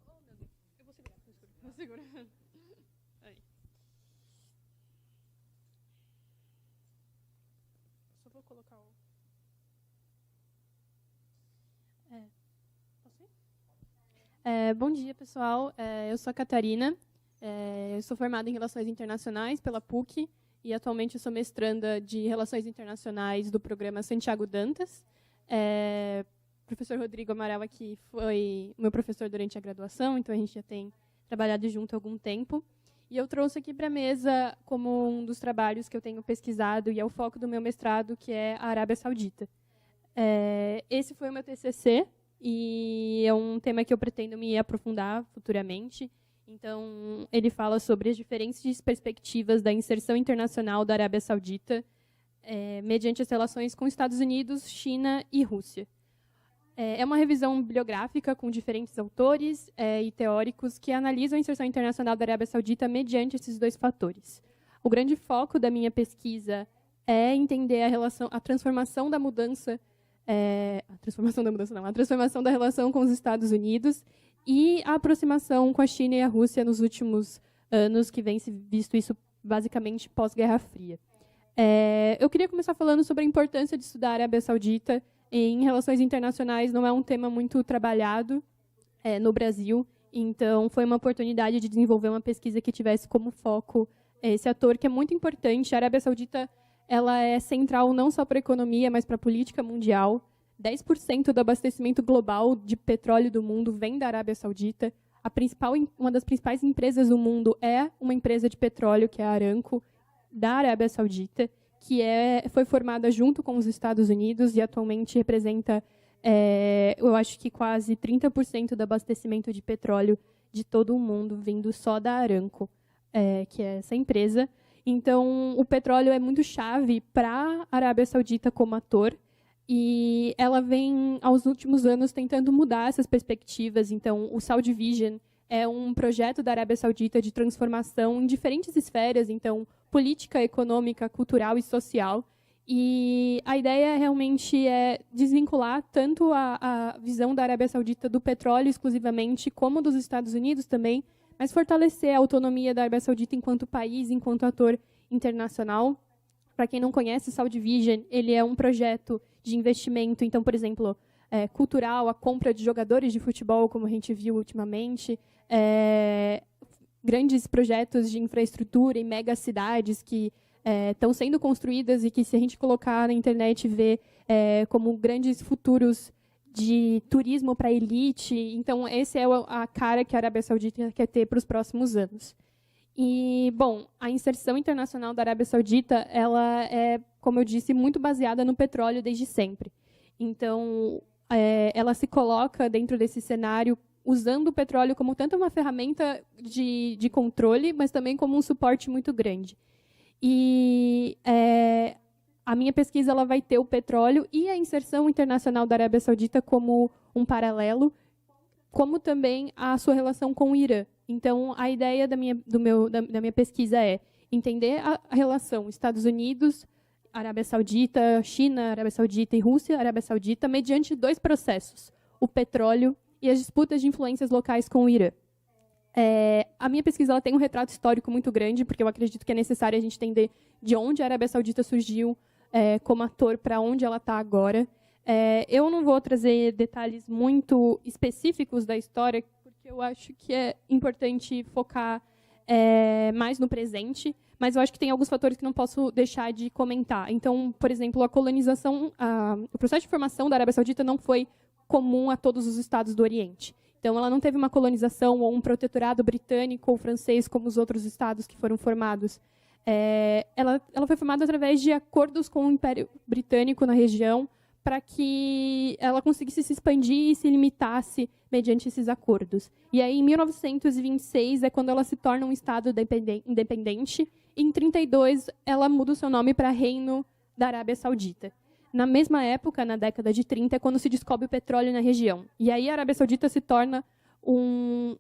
Speaker 5: Oh, meu Deus. Eu vou segurar. Vou segurar. Aí. Só vou colocar o... Posso ir? Bom dia, pessoal. Eu sou a Catarina. Eu sou formada em Relações Internacionais pela PUC e atualmente eu sou mestranda de Relações Internacionais do programa Santiago Dantas. O professor Rodrigo Amaral aqui foi meu professor durante a graduação, então a gente já tem trabalhado junto há algum tempo. E eu trouxe aqui para a mesa como um dos trabalhos que eu tenho pesquisado e é o foco do meu mestrado, que é a Arábia Saudita. Esse foi o meu TCC e é um tema que eu pretendo me aprofundar futuramente. Então, ele fala sobre as diferentes perspectivas da inserção internacional da Arábia Saudita mediante as relações com Estados Unidos, China e Rússia. É uma revisão bibliográfica com diferentes autores e teóricos que analisam a inserção internacional da Arábia Saudita mediante esses dois fatores. O grande foco da minha pesquisa é entender a transformação da mudança, a transformação da relação com os Estados Unidos e a aproximação com a China e a Rússia nos últimos anos que vem se visto isso basicamente pós-Guerra Fria. Eu queria começar falando sobre a importância de estudar a Arábia Saudita em relações internacionais. Não é um tema muito trabalhado no Brasil, então foi uma oportunidade de desenvolver uma pesquisa que tivesse como foco esse ator, que é muito importante. A Arábia Saudita ela é central não só para a economia, mas para a política mundial. 10% do abastecimento global de petróleo do mundo vem da Arábia Saudita. Uma das principais empresas do mundo é uma empresa de petróleo, que é a Aramco, da Arábia Saudita, que foi formada junto com os Estados Unidos e atualmente representa, eu acho que quase 30% do abastecimento de petróleo de todo o mundo, vindo só da Aramco, que é essa empresa. Então, o petróleo é muito chave para a Arábia Saudita como ator, e ela vem, aos últimos anos, tentando mudar essas perspectivas. Então, o Saudi Vision é um projeto da Arábia Saudita de transformação em diferentes esferas, então, política, econômica, cultural e social. E a ideia realmente é desvincular tanto a visão da Arábia Saudita do petróleo exclusivamente, como dos Estados Unidos também, mas fortalecer a autonomia da Arábia Saudita enquanto país, enquanto ator internacional. Para quem não conhece, o Saudi Vision, ele é um projeto de investimento, então, por exemplo, cultural, a compra de jogadores de futebol, como a gente viu ultimamente, grandes projetos de infraestrutura em megacidades que estão sendo construídas e que, se a gente colocar na internet, vê como grandes futuros de turismo para a elite. Então, essa é a cara que a Arábia Saudita quer ter para os próximos anos. E, bom, a inserção internacional da Arábia Saudita, ela é, como eu disse, muito baseada no petróleo desde sempre. Então, ela se coloca dentro desse cenário usando o petróleo como tanto uma ferramenta de controle, mas também como um suporte muito grande. E a minha pesquisa ela vai ter o petróleo e a inserção internacional da Arábia Saudita como um paralelo, como também a sua relação com o Irã. Então, a ideia da minha pesquisa é entender a relação Estados Unidos, Arábia Saudita, China, Arábia Saudita e Rússia, Arábia Saudita, mediante 2 processos, o petróleo e as disputas de influências locais com o Irã. A minha pesquisa ela tem um retrato histórico muito grande, porque eu acredito que é necessário a gente entender de onde a Arábia Saudita surgiu como ator para onde ela está agora. Eu não vou trazer detalhes muito específicos da história, porque eu acho que é importante focar mais no presente, mas eu acho que tem alguns fatores que não posso deixar de comentar. Então, por exemplo, a colonização, o processo de formação da Arábia Saudita não foi comum a todos os estados do Oriente. Então, ela não teve uma colonização ou um protetorado britânico ou francês como os outros estados que foram formados. Ela foi formada através de acordos com o Império Britânico na região, para que ela conseguisse se expandir e se limitasse mediante esses acordos. E aí, em 1926, é quando ela se torna um Estado independente, e em 1932, ela muda o seu nome para Reino da Arábia Saudita. Na mesma época, na década de 30, é quando se descobre o petróleo na região. E aí, a Arábia Saudita se torna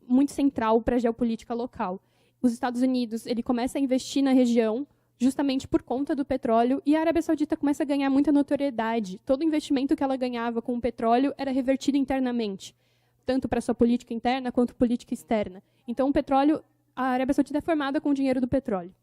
Speaker 5: muito central para a geopolítica local. Os Estados Unidos ele começa a investir na região, justamente por conta do petróleo, e a Arábia Saudita começa a ganhar muita notoriedade. Todo o investimento que ela ganhava com o petróleo era revertido internamente, tanto para sua política interna quanto política externa. Então, o petróleo, a Arábia Saudita é formada com o dinheiro do petróleo.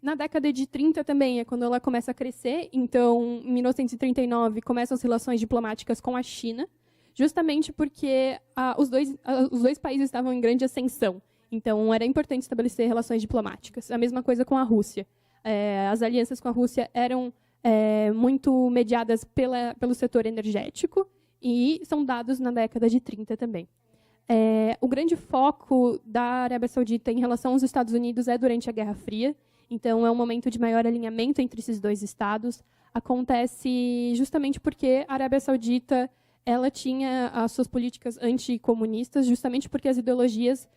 Speaker 5: Na década de 30 também é quando ela começa a crescer. Então, em 1939, começam as relações diplomáticas com a China, justamente porque os dois países estavam em grande ascensão. Então, era importante estabelecer relações diplomáticas. A mesma coisa com a Rússia. As alianças com a Rússia eram muito mediadas pelo setor energético e são dados na década de 30 também. O grande foco da Arábia Saudita em relação aos Estados Unidos é durante a Guerra Fria. Então, é um momento de maior alinhamento entre esses dois estados. Acontece justamente porque a Arábia Saudita ela tinha as suas políticas anticomunistas, justamente porque as ideologias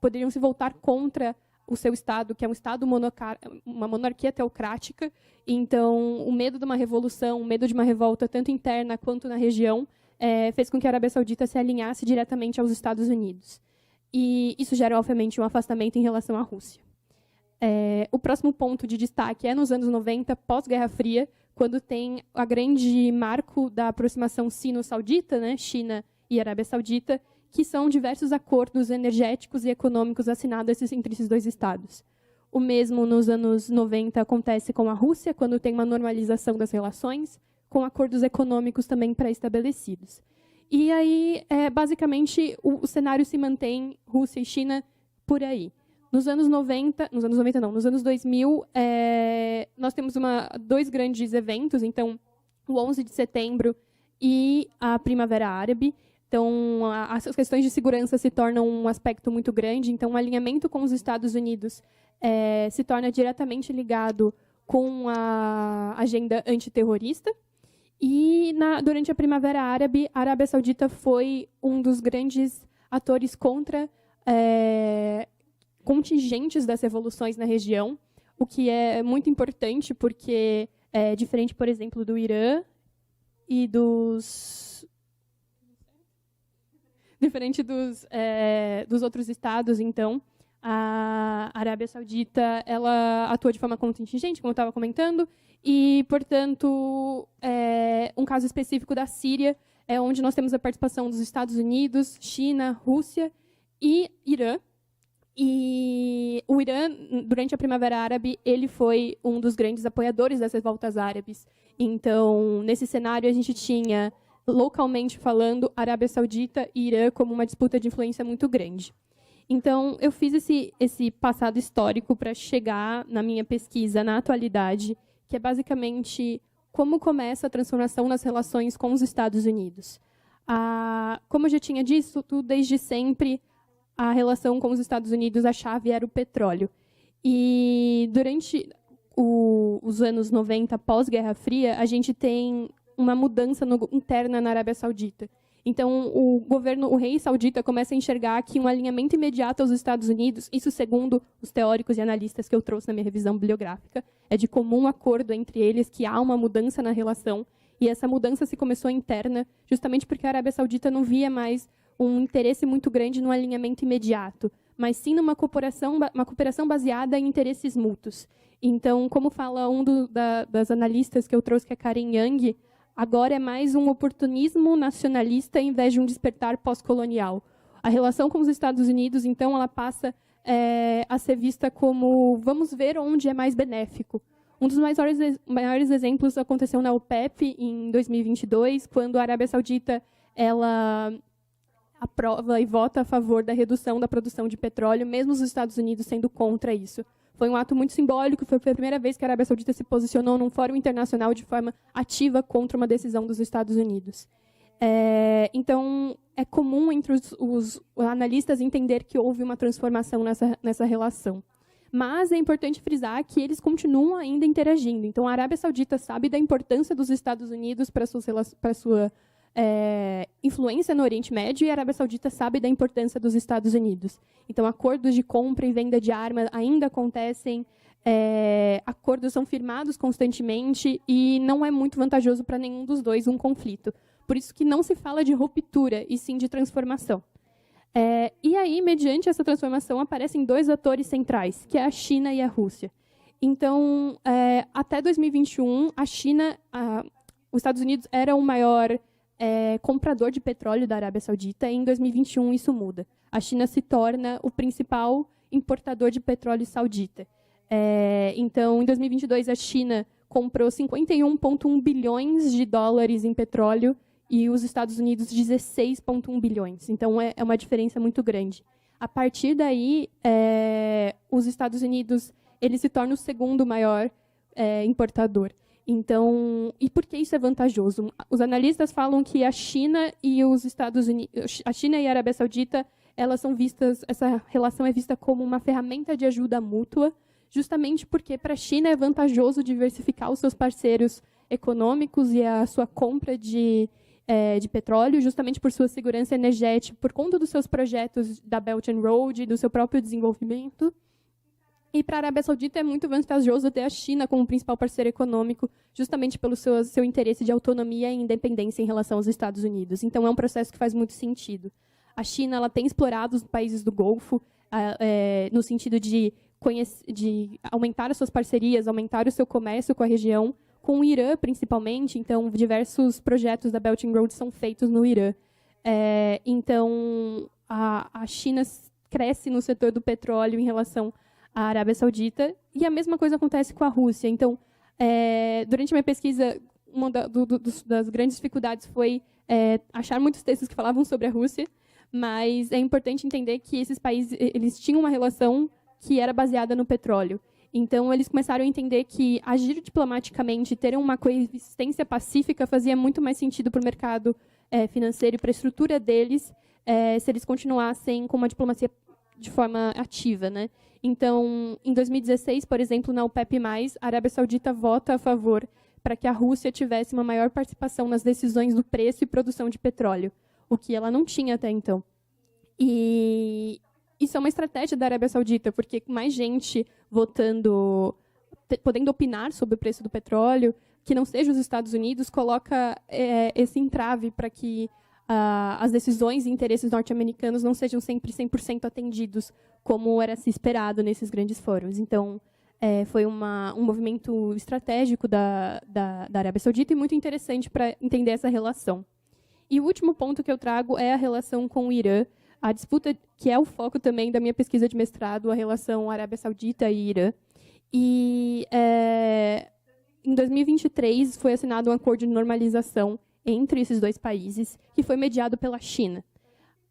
Speaker 5: poderiam se voltar contra o seu Estado, que é um Estado uma monarquia teocrática. Então, o medo de uma revolução, o medo de uma revolta, tanto interna quanto na região, fez com que a Arábia Saudita se alinhasse diretamente aos Estados Unidos. E isso gera, obviamente, um afastamento em relação à Rússia. O próximo ponto de destaque é nos anos 90, pós-Guerra Fria, quando tem a grande marco da aproximação sino-saudita, né, China e Arábia Saudita, que são diversos acordos energéticos e econômicos assinados entre esses dois estados. O mesmo nos anos 90 acontece com a Rússia, quando tem uma normalização das relações, com acordos econômicos também pré-estabelecidos. E aí, basicamente, o cenário se mantém, Rússia e China, por aí. Nos anos 2000, nós temos dois grandes eventos, então, o 11 de setembro e a Primavera Árabe. Então, as questões de segurança se tornam um aspecto muito grande, então o alinhamento com os Estados Unidos se torna diretamente ligado com a agenda antiterrorista. E durante a Primavera Árabe, a Arábia Saudita foi um dos grandes atores contra contingentes das revoluções na região, o que é muito importante porque é diferente, por exemplo, do Irã e diferente dos outros estados. Então, a Arábia Saudita ela atua de forma contingente, como eu estava comentando, e, portanto, um caso específico da Síria é onde nós temos a participação dos Estados Unidos, China, Rússia e Irã. E o Irã, durante a Primavera Árabe, ele foi um dos grandes apoiadores das revoltas árabes. Então, nesse cenário, a gente tinha, localmente falando, Arábia Saudita e Irã como uma disputa de influência muito grande. Então, eu fiz esse passado histórico para chegar na minha pesquisa, na atualidade, que é basicamente como começa a transformação nas relações com os Estados Unidos. Como eu já tinha dito, desde sempre, a relação com os Estados Unidos, a chave era o petróleo. E durante os anos 90, pós-Guerra Fria, a gente tem uma mudança interna na Arábia Saudita. Então, o rei saudita começa a enxergar que um alinhamento imediato aos Estados Unidos, isso segundo os teóricos e analistas que eu trouxe na minha revisão bibliográfica, é de comum acordo entre eles que há uma mudança na relação, e essa mudança se começou interna, justamente porque a Arábia Saudita não via mais um interesse muito grande no alinhamento imediato, mas sim numa cooperação baseada em interesses mútuos. Então, como fala das analistas que eu trouxe, que é Karen Young, agora é mais um oportunismo nacionalista em vez de um despertar pós-colonial. A relação com os Estados Unidos, então, ela passa a ser vista como vamos ver onde é mais benéfico. Um dos maiores exemplos aconteceu na OPEP em 2022, quando a Arábia Saudita ela aprova e vota a favor da redução da produção de petróleo, mesmo os Estados Unidos sendo contra isso. Foi um ato muito simbólico, foi a primeira vez que a Arábia Saudita se posicionou num fórum internacional de forma ativa contra uma decisão dos Estados Unidos. Então, é comum entre os analistas entender que houve uma transformação nessa relação. Mas é importante frisar que eles continuam ainda interagindo. Então, a Arábia Saudita sabe da importância dos Estados Unidos para a sua influência no Oriente Médio, e a Arábia Saudita sabe da importância dos Estados Unidos. Então, acordos de compra e venda de armas ainda acontecem, acordos são firmados constantemente, e não é muito vantajoso para nenhum dos dois um conflito. Por isso que não se fala de ruptura, e sim de transformação. E aí, mediante essa transformação, aparecem dois atores centrais, que é a China e a Rússia. Então, até 2021, os Estados Unidos era o maior comprador de petróleo da Arábia Saudita, e em 2021 isso muda. A China se torna o principal importador de petróleo saudita. Então, em 2022, a China comprou 51,1 bilhões de dólares em petróleo e os Estados Unidos 16,1 bilhões. Então, é uma diferença muito grande. A partir daí, os Estados Unidos ele se torna o segundo maior importador. Então, e por que isso é vantajoso? Os analistas falam que a China e os Estados Unidos, a China e a Arábia Saudita, essa relação é vista como uma ferramenta de ajuda mútua, justamente porque para a China é vantajoso diversificar os seus parceiros econômicos e a sua compra de petróleo, justamente por sua segurança energética, por conta dos seus projetos da Belt and Road, do seu próprio desenvolvimento. E para a Arábia Saudita é muito vantajoso ter a China como principal parceiro econômico, justamente pelo seu interesse de autonomia e independência em relação aos Estados Unidos. Então, é um processo que faz muito sentido. A China ela tem explorado os países do Golfo no sentido de aumentar as suas parcerias, aumentar o seu comércio com a região, com o Irã, principalmente. Então, diversos projetos da Belt and Road são feitos no Irã. Então, a China cresce no setor do petróleo em relação à Arábia Saudita, e a mesma coisa acontece com a Rússia. Então, durante a minha pesquisa, uma das grandes dificuldades foi achar muitos textos que falavam sobre a Rússia, mas é importante entender que esses países eles tinham uma relação que era baseada no petróleo. Então, eles começaram a entender que agir diplomaticamente, ter uma coexistência pacífica, fazia muito mais sentido para o mercado financeiro e para a estrutura deles, se eles continuassem com uma diplomacia de forma ativa, né? Então, em 2016, por exemplo, na OPEP+, a Arábia Saudita vota a favor para que a Rússia tivesse uma maior participação nas decisões do preço e produção de petróleo, o que ela não tinha até então. E isso é uma estratégia da Arábia Saudita, porque mais gente votando, podendo opinar sobre o preço do petróleo, que não seja os Estados Unidos, coloca esse entrave para que as decisões e interesses norte-americanos não sejam sempre 100% atendidos, como era se esperado nesses grandes fóruns. Então, foi um movimento estratégico da Arábia Saudita e muito interessante para entender essa relação. E o último ponto que eu trago é a relação com o Irã, a disputa que é o foco também da minha pesquisa de mestrado, a relação Arábia Saudita e Irã. E em 2023 foi assinado um acordo de normalização entre esses dois países, que foi mediado pela China.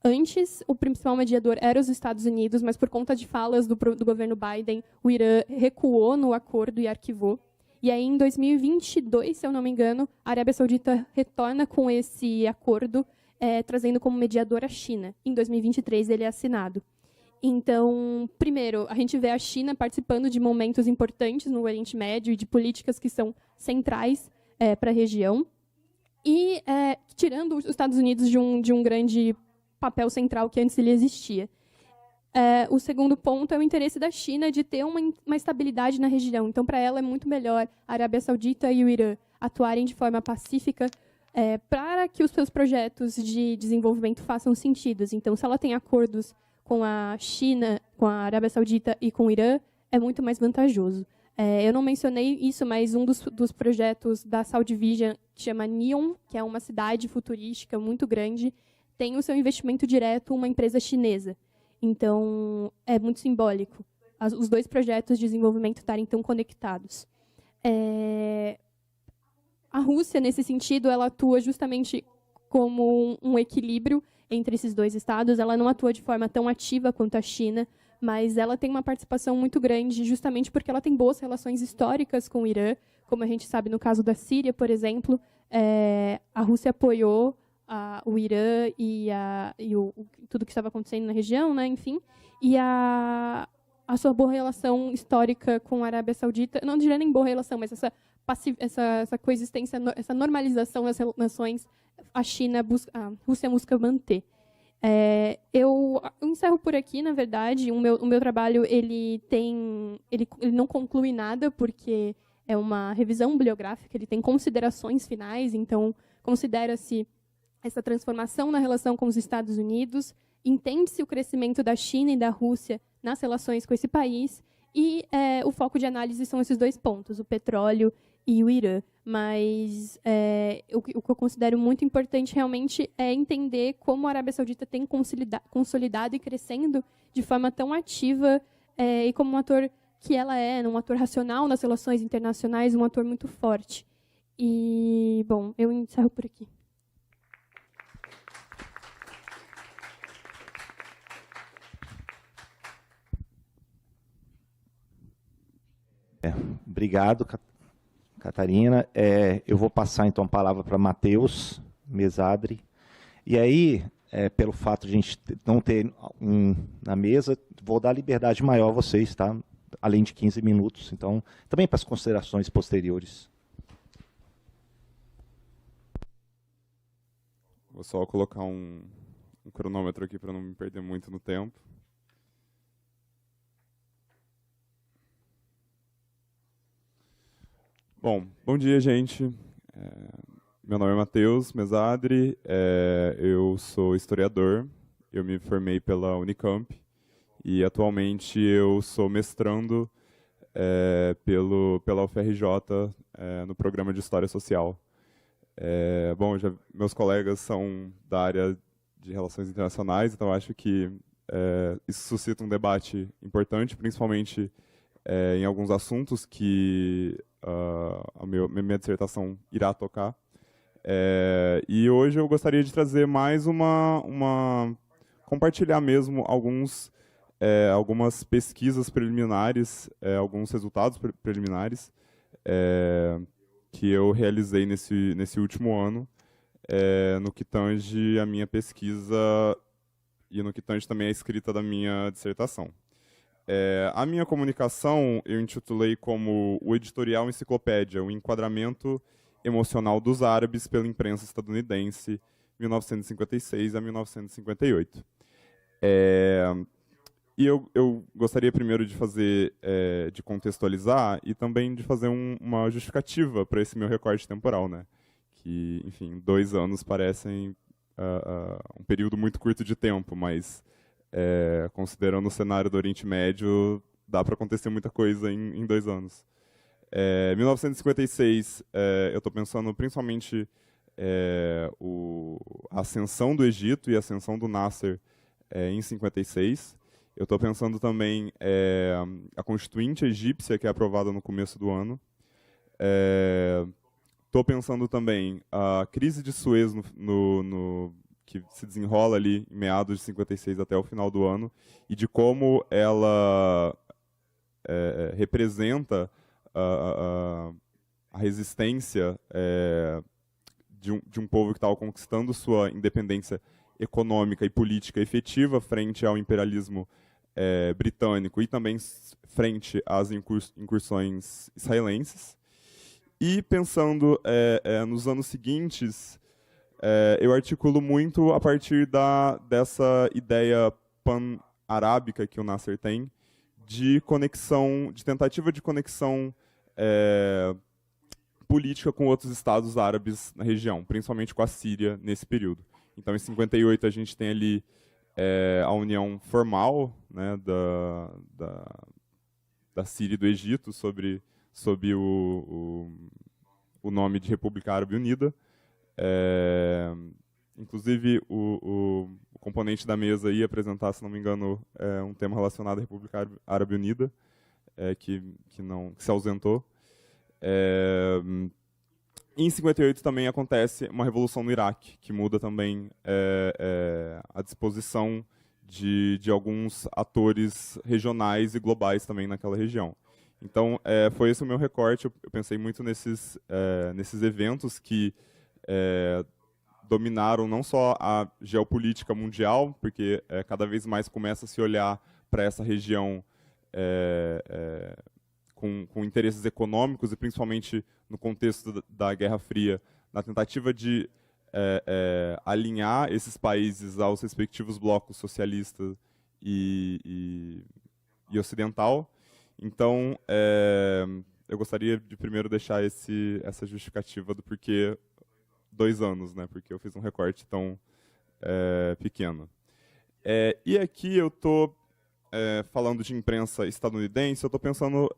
Speaker 5: Antes, o principal mediador era os Estados Unidos, mas por conta de falas do governo Biden, o Irã recuou no acordo e arquivou. E aí, em 2022, se eu não me engano, a Arábia Saudita retorna com esse acordo, trazendo como mediador a China. Em 2023, ele é assinado. Então, primeiro, a gente vê a China participando de momentos importantes no Oriente Médio e de políticas que são centrais para a região, e tirando os Estados Unidos de um grande papel central que antes ele existia. O segundo ponto é o interesse da China de ter uma estabilidade na região. Então, para ela, é muito melhor a Arábia Saudita e o Irã atuarem de forma pacífica para que os seus projetos de desenvolvimento façam sentido. Então, se ela tem acordos com a China, com a Arábia Saudita e com o Irã, é muito mais vantajoso. Eu não mencionei isso, mas um dos projetos da Saudi Vision, que chama NEOM, que é uma cidade futurística muito grande, tem o seu investimento direto uma empresa chinesa. Então, é muito simbólico os dois projetos de desenvolvimento estarem tão conectados. A Rússia, nesse sentido, ela atua justamente como um equilíbrio entre esses dois estados. Ela não atua de forma tão ativa quanto a China, mas ela tem uma participação muito grande justamente porque ela tem boas relações históricas com o Irã. Como a gente sabe no caso da Síria, por exemplo, a Rússia apoiou o Irã e tudo que estava acontecendo na região, né, enfim, e a sua boa relação histórica com a Arábia Saudita, não diria nem boa relação, mas essa coexistência, essa normalização das relações, a Rússia busca manter. Eu encerro por aqui, na verdade. O meu trabalho ele não conclui nada, porque é uma revisão bibliográfica, ele tem considerações finais, então considera-se essa transformação na relação com os Estados Unidos, entende-se o crescimento da China e da Rússia nas relações com esse país, e o foco de análise são esses dois pontos, o petróleo e o Irã. Mas o que eu considero muito importante realmente é entender como a Arábia Saudita tem consolidado e crescendo de forma tão ativa, e como um ator que ela um ator racional nas relações internacionais, um ator muito forte. E, bom, eu encerro por aqui.
Speaker 2: Obrigado, Catarina. Eu vou passar, então, a palavra para Matheus Mesadri. E aí, pelo fato de a gente não ter na mesa, vou dar liberdade maior a vocês, tá? Além de 15 minutos. Então, também para as considerações posteriores.
Speaker 6: Vou só colocar um cronômetro aqui para não me perder muito no tempo. Bom dia, gente. Meu nome é Matheus Mesadri, eu sou historiador, eu me formei pela Unicamp e atualmente eu sou mestrando pela UFRJ no programa de História Social. Meus colegas são da área de relações internacionais, então acho que isso suscita um debate importante, principalmente em alguns assuntos que minha dissertação irá tocar. E hoje eu gostaria de trazer mais compartilhar mesmo algumas pesquisas preliminares, alguns resultados preliminares que eu realizei nesse último ano, no que tange a minha pesquisa e no que tange também a escrita da minha dissertação. A minha comunicação eu intitulei como o editorial enciclopédia, o enquadramento emocional dos árabes pela imprensa estadunidense, 1956 a 1958. E eu gostaria primeiro de de contextualizar e também de fazer uma justificativa para esse meu recorte temporal, né? Que, enfim, 2 anos parecem um período muito curto de tempo, mas considerando o cenário do Oriente Médio, dá para acontecer muita coisa em 2 anos. 1956, eu estou pensando principalmente a ascensão do Egito e a ascensão do Nasser em 56. Eu estou pensando também a Constituinte egípcia, que é aprovada no começo do ano. Estou pensando também a crise de Suez que se desenrola ali em meados de 56 até o final do ano, e de como ela representa a resistência de um povo que estava conquistando sua independência econômica e política efetiva frente ao imperialismo britânico e também frente às incursões israelenses. E pensando nos anos seguintes, eu articulo muito a partir dessa ideia pan-arábica que o Nasser tem, de tentativa de conexão política com outros estados árabes na região, principalmente com a Síria nesse período. Então, em 58 a gente tem ali a união formal, né, da Síria e do Egito sob o nome de República Árabe Unida. Inclusive, o componente da mesa ia apresentar, se não me engano, um tema relacionado à República Árabe Unida, que se ausentou. Em 58 também acontece uma revolução no Iraque, que muda também a disposição de alguns atores regionais e globais também naquela região. Então, foi esse o meu recorte. Eu pensei muito nesses eventos que dominaram não só a geopolítica mundial, porque cada vez mais começa a se olhar para essa região com interesses econômicos, e principalmente no contexto da Guerra Fria, na tentativa de alinhar esses países aos respectivos blocos socialista e ocidental. Então, eu gostaria de primeiro deixar essa justificativa do porquê 2 anos, né? Porque eu fiz um recorte tão pequeno. E aqui eu estou falando de imprensa estadunidense, eu estou pensando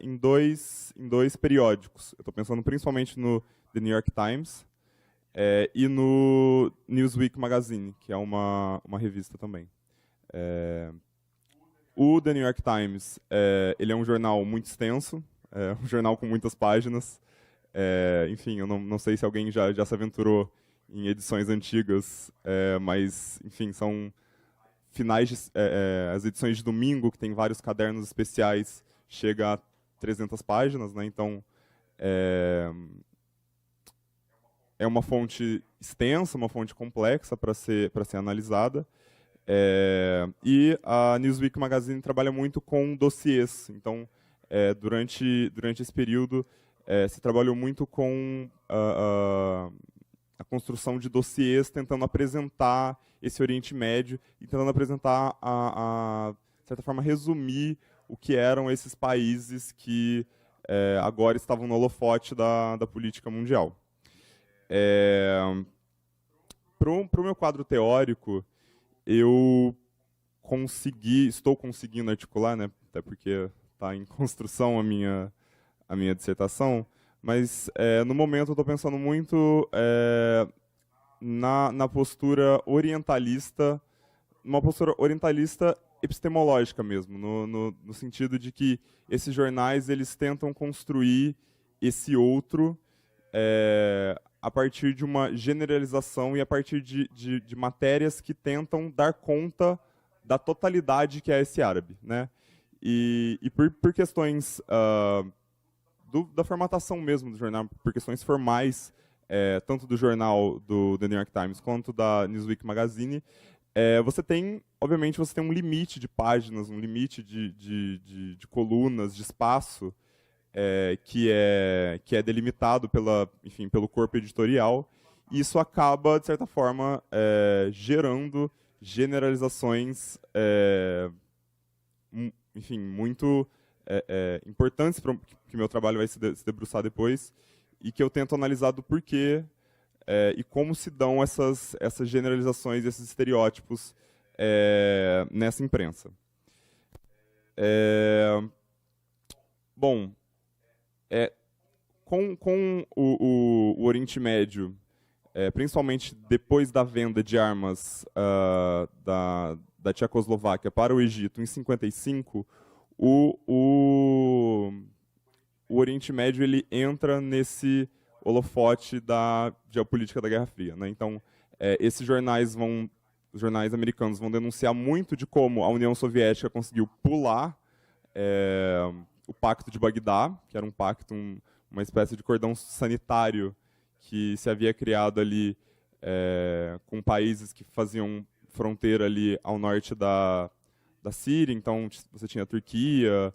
Speaker 6: em dois periódicos. Eu estou pensando principalmente no The New York Times e no Newsweek Magazine, que é uma revista também. O The New York Times ele é um jornal muito extenso, um jornal com muitas páginas. Enfim, eu não sei se alguém já se aventurou em edições antigas, mas, enfim, são as edições de domingo, que tem vários cadernos especiais, chega a 300 páginas, né? Então, é uma fonte extensa, uma fonte complexa para ser analisada. E a Newsweek Magazine trabalha muito com dossiês. Então, durante esse período, se trabalhou muito com a construção de dossiês, tentando apresentar esse Oriente Médio e tentando apresentar, de certa forma, resumir o que eram esses países que agora estavam no holofote da política mundial. Para o meu quadro teórico, eu estou conseguindo articular, né, até porque está em construção a minha dissertação, mas no momento eu estou pensando muito na postura orientalista, uma postura orientalista epistemológica mesmo, no sentido de que esses jornais eles tentam construir esse outro a partir de uma generalização e a partir de matérias que tentam dar conta da totalidade que é esse árabe, né? E por questões da formatação mesmo do jornal, por questões formais, tanto do jornal do The New York Times quanto da Newsweek Magazine, obviamente, você tem um limite de páginas, um limite de colunas, de espaço, que é delimitado pelo corpo editorial, e isso acaba, de certa forma, gerando generalizações, muito importantes para que meu trabalho vai se debruçar depois, e que eu tento analisar do porquê e como se dão essas generalizações, esses estereótipos nessa imprensa. Bom, com o Oriente Médio, principalmente depois da venda de armas da Tchecoslováquia para o Egito em 1955, o Oriente Médio ele entra nesse holofote da geopolítica da Guerra Fria, né? Então, esses jornais os jornais americanos vão denunciar muito de como a União Soviética conseguiu pular o Pacto de Bagdá, que era um pacto, uma espécie de cordão sanitário que se havia criado ali com países que faziam fronteira ali ao norte da Síria. Então, você tinha a Turquia,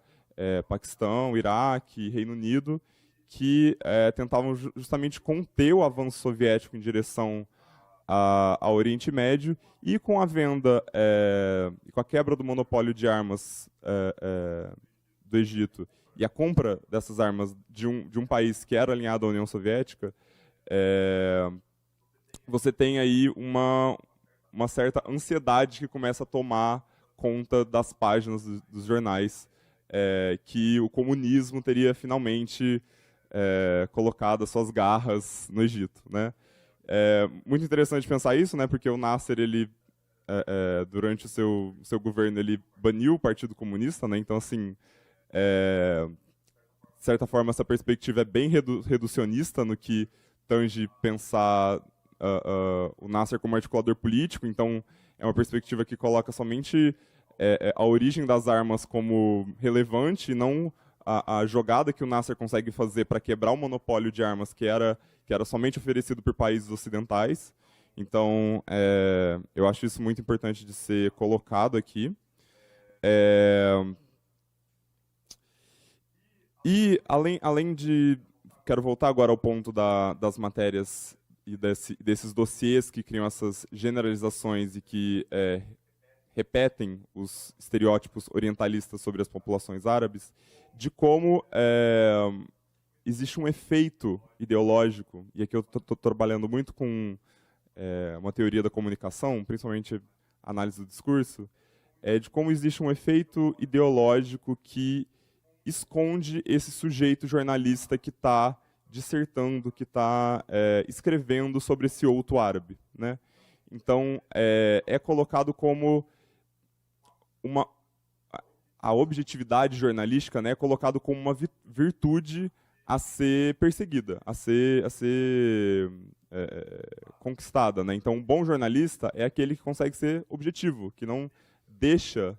Speaker 6: Paquistão, Iraque, Reino Unido, que tentavam justamente conter o avanço soviético em direção ao Oriente Médio, e com a venda, com a quebra do monopólio de armas do Egito e a compra dessas armas de um país que era alinhado à União Soviética, você tem aí uma certa ansiedade que começa a tomar conta das páginas dos jornais, que o comunismo teria finalmente colocado as suas garras no Egito, né? Muito interessante pensar isso, né? Porque o Nasser, ele durante o seu governo, ele baniu o Partido Comunista, né? Então, assim, de certa forma, essa perspectiva é bem reducionista no que tange pensar o Nasser como articulador político. Então, é uma perspectiva que coloca somente a origem das armas como relevante, e não a jogada que o Nasser consegue fazer para quebrar o monopólio de armas que era somente oferecido por países ocidentais. Então, eu acho isso muito importante de ser colocado aqui. E, além de... Quero voltar agora ao ponto das matérias e desses dossiês que criam essas generalizações e que repetem os estereótipos orientalistas sobre as populações árabes, de como existe um efeito ideológico, e aqui eu estou trabalhando muito com uma teoria da comunicação, principalmente análise do discurso, de como existe um efeito ideológico que esconde esse sujeito jornalista que está dissertando, que está escrevendo sobre esse outro árabe, né? Então, é colocado como a objetividade jornalística, né, é colocado como uma virtude a ser perseguida, a ser conquistada, né? Então, um bom jornalista é aquele que consegue ser objetivo, que não deixa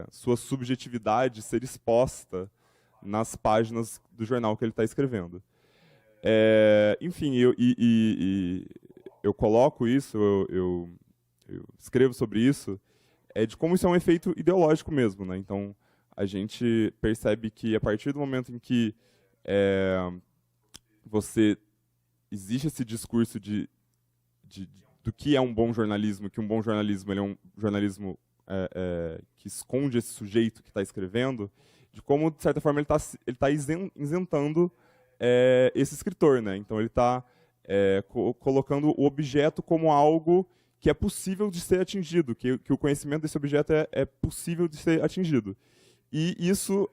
Speaker 6: sua subjetividade ser exposta nas páginas do jornal que ele está escrevendo. Enfim, eu coloco isso, eu escrevo sobre isso, de como isso é um efeito ideológico mesmo, né? Então, a gente percebe que a partir do momento em que existe esse discurso do que é um bom jornalismo, que um bom jornalismo ele é um jornalismo que esconde esse sujeito que está escrevendo, de como, de certa forma, ele está isentando esse escritor, né? Então, ele está colocando o objeto como algo que é possível de ser atingido, que o conhecimento desse objeto é possível de ser atingido. E isso,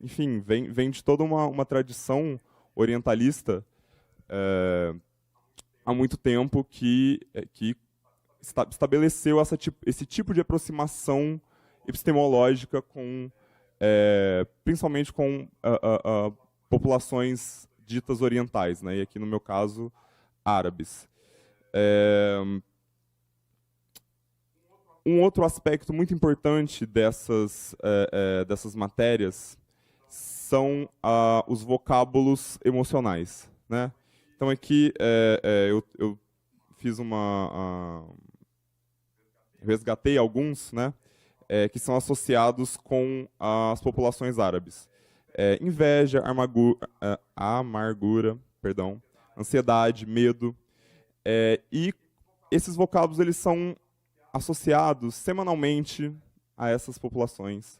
Speaker 6: enfim, vem de toda uma tradição orientalista há muito tempo que estabeleceu esse tipo de aproximação epistemológica com, principalmente com populações ditas orientais, né? E aqui no meu caso, árabes. Um outro aspecto muito importante dessas matérias são os vocábulos emocionais, né? Então aqui eu fiz resgatei alguns, né, que são associados com as populações árabes. Inveja, amargura, perdão, ansiedade, medo. E esses vocábulos eles são associados semanalmente a essas populações.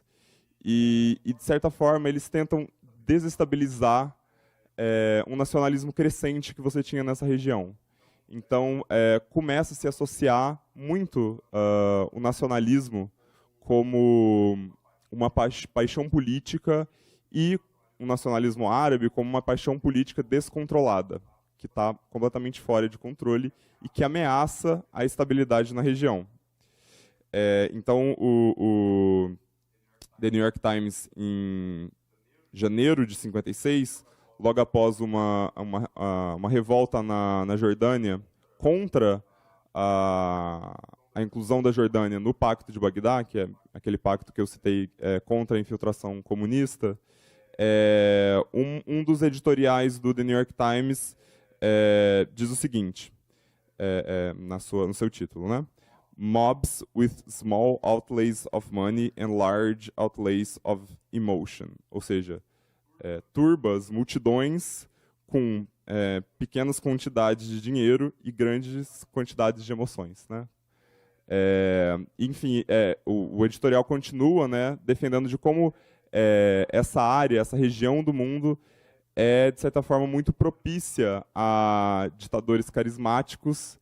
Speaker 6: E de certa forma, eles tentam desestabilizar um nacionalismo crescente que você tinha nessa região. Então, começa a se associar muito o nacionalismo como uma paixão política e o nacionalismo árabe como uma paixão política descontrolada, que está completamente fora de controle e que ameaça a estabilidade na região. Então, o The New York Times, em janeiro de 56, logo após uma revolta na Jordânia contra a inclusão da Jordânia no Pacto de Bagdá, que é aquele pacto que eu citei contra a infiltração comunista, um dos editoriais do The New York Times diz o seguinte, no seu título, né? Mobs with small outlays of money and large outlays of emotion. Ou seja, turbas, multidões com pequenas quantidades de dinheiro e grandes quantidades de emoções, né? Enfim, o editorial continua, né, defendendo de como essa área, essa região do mundo é, de certa forma, muito propícia a ditadores carismáticos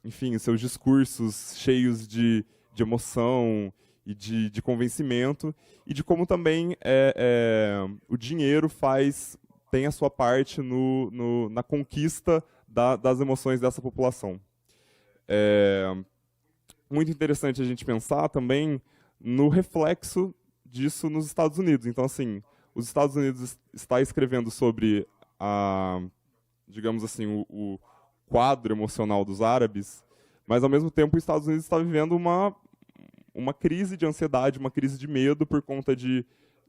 Speaker 6: enfim, seus discursos cheios de emoção e de convencimento, e de como também o dinheiro tem a sua parte na conquista das emoções dessa população. Muito interessante a gente pensar também no reflexo disso nos Estados Unidos. Então, assim, os Estados Unidos está escrevendo sobre digamos assim, o quadro emocional dos árabes, mas, ao mesmo tempo, os Estados Unidos está vivendo uma crise de ansiedade, uma crise de medo por conta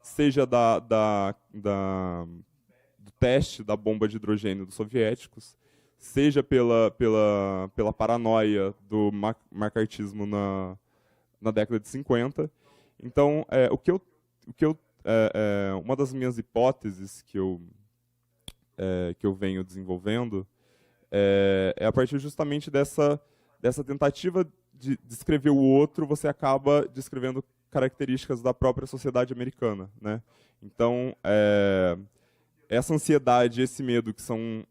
Speaker 6: seja do teste da bomba de hidrogênio dos soviéticos, seja pela paranoia do macartismo na década de 50. Então, uma das minhas hipóteses que eu venho desenvolvendo é a partir justamente dessa tentativa de descrever o outro, você acaba descrevendo características da própria sociedade americana, né? Então, essa ansiedade e esse medo que são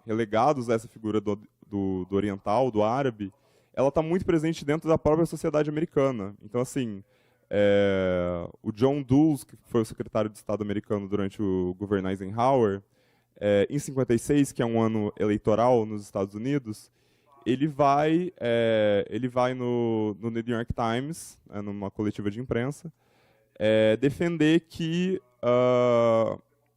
Speaker 6: relegados a essa figura do oriental, do árabe, ela está muito presente dentro da própria sociedade americana. Então, assim, o John Dulles, que foi o secretário de Estado americano durante o governo Eisenhower, em 56, que é um ano eleitoral nos Estados Unidos, ele vai no New York Times, numa coletiva de imprensa, defender que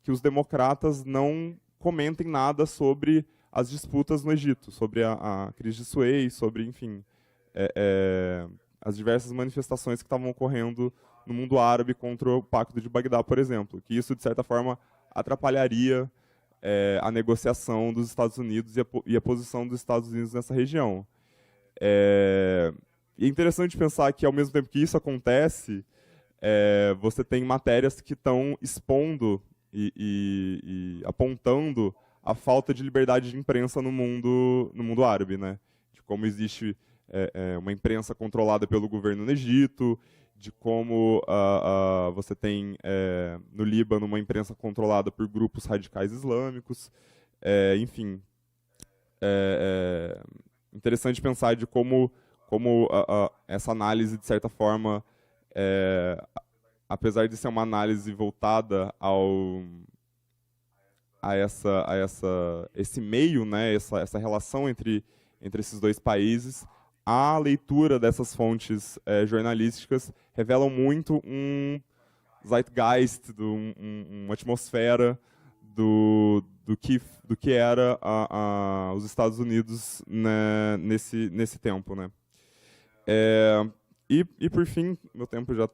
Speaker 6: os democratas não comentem nada sobre as disputas no Egito, sobre a crise de Suez, sobre, enfim, as diversas manifestações que estavam ocorrendo no mundo árabe contra o Pacto de Bagdá, por exemplo, que isso, de certa forma, atrapalharia a negociação dos Estados Unidos e a posição dos Estados Unidos nessa região. E é interessante pensar que, ao mesmo tempo que isso acontece, você tem matérias que estão expondo e apontando a falta de liberdade de imprensa no mundo árabe, né? De como existe uma imprensa controlada pelo governo no Egito, de como você tem no Líbano uma imprensa controlada por grupos radicais islâmicos. Enfim, interessante pensar de como essa análise, de certa forma, apesar de ser uma análise voltada esse meio, né, essa relação entre esses dois países, a leitura dessas fontes jornalísticas revelam muito um zeitgeist, uma atmosfera do que era os Estados Unidos, né, nesse tempo, né? E por fim, meu tempo já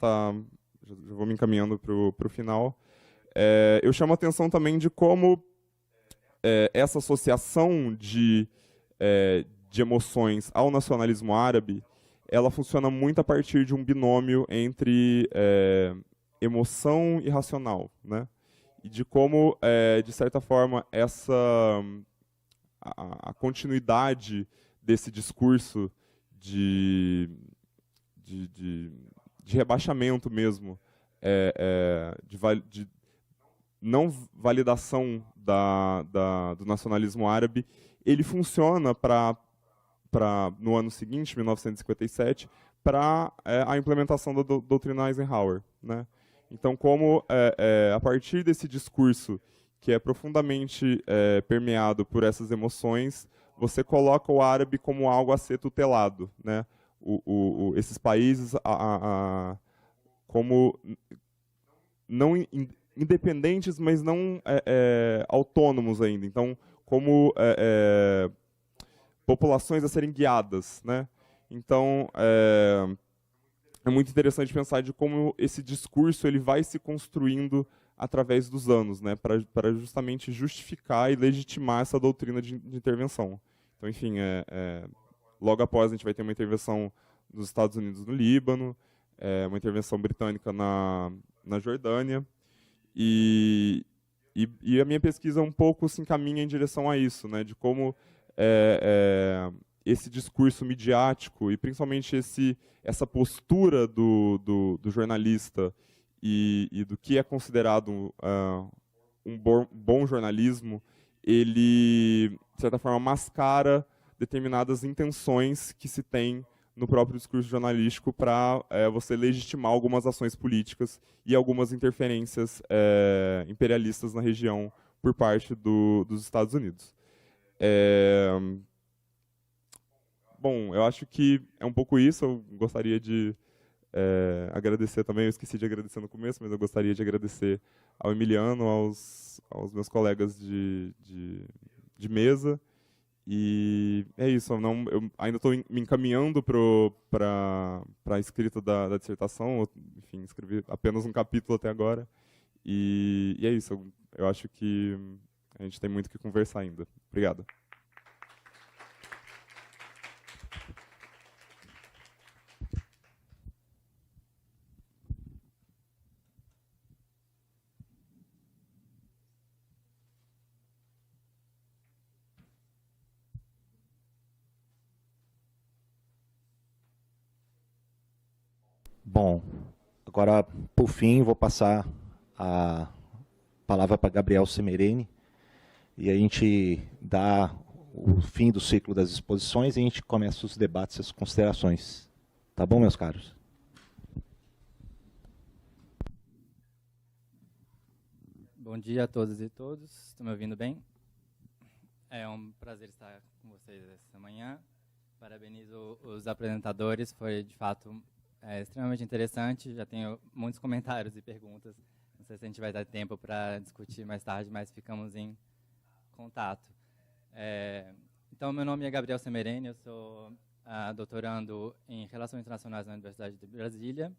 Speaker 6: vou me encaminhando para o final. Eu chamo a atenção também de como essa associação de emoções ao nacionalismo árabe, ela funciona muito a partir de um binômio entre emoção e racional, né? E de como, de certa forma, a continuidade desse discurso de rebaixamento mesmo, de não validação do nacionalismo árabe, ele funciona no ano seguinte, 1957, para a implementação da doutrina Eisenhower, né? Então, como a partir desse discurso que é profundamente permeado por essas emoções, você coloca o árabe como algo a ser tutelado, né? Esses países como não independentes, mas não autônomos ainda. Então, como populações a serem guiadas, né? Então, é muito interessante pensar de como esse discurso ele vai se construindo através dos anos, né? Para justamente justificar e legitimar essa doutrina de intervenção. Então, enfim, logo após a gente vai ter uma intervenção dos Estados Unidos no Líbano, uma intervenção britânica na Jordânia, e a minha pesquisa um pouco se encaminha em direção a isso, né? De como esse discurso midiático e principalmente essa postura do jornalista e do que é considerado um bom jornalismo, ele, de certa forma, mascara determinadas intenções que se tem no próprio discurso jornalístico para você legitimar algumas ações políticas e algumas interferências imperialistas na região por parte dos Estados Unidos. Bom, eu acho que é um pouco isso. Eu gostaria de agradecer também, eu esqueci de agradecer no começo, mas eu gostaria de agradecer ao Emiliano, aos meus colegas de mesa. E é isso, eu ainda estou me encaminhando para a escrita da dissertação. Enfim, escrevi apenas um capítulo até agora. E é isso, eu acho que a gente tem muito o que conversar ainda. Obrigado.
Speaker 2: Bom, agora, por fim, vou passar a palavra para Gabriel Semereni, e a gente dá o fim do ciclo das exposições e a gente começa os debates e as considerações. Tá bom, meus caros?
Speaker 7: Bom dia a todas e todos. Estão me ouvindo bem? É um prazer estar com vocês essa manhã. Parabenizo os apresentadores, foi de fato extremamente interessante. Já tenho muitos comentários e perguntas. Não sei se a gente vai dar tempo para discutir mais tarde, mas ficamos em contato. Então, meu nome é Gabriel Semereni, eu sou doutorando em Relações Internacionais na Universidade de Brasília.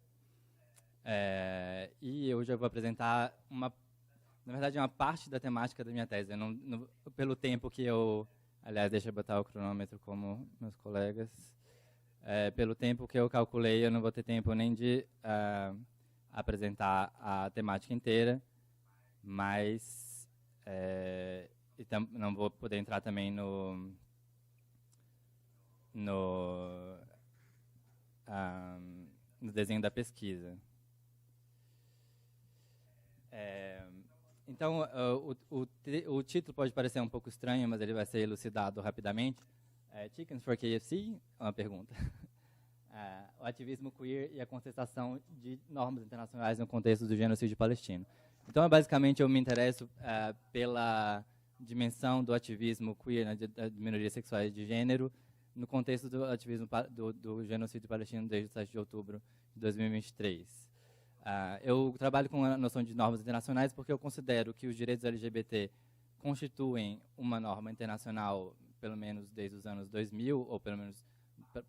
Speaker 7: E hoje eu vou apresentar na verdade, uma parte da temática da minha tese. Pelo tempo que eu... Aliás, deixa eu botar o cronômetro como meus colegas. Pelo tempo que eu calculei, eu não vou ter tempo nem de apresentar a temática inteira, mas não vou poder entrar também no desenho da pesquisa. Então, o título pode parecer um pouco estranho, mas ele vai ser elucidado rapidamente. Chickens for KFC? Uma pergunta. O ativismo queer e a contestação de normas internacionais no contexto do genocídio palestino. Então, basicamente, eu me interesso pela dimensão do ativismo queer, né, de minorias sexuais de gênero, no contexto do ativismo do genocídio palestino desde o 7 de outubro de 2023. Eu trabalho com a noção de normas internacionais porque eu considero que os direitos LGBT constituem uma norma internacional, pelo menos desde os anos 2000, ou pelo menos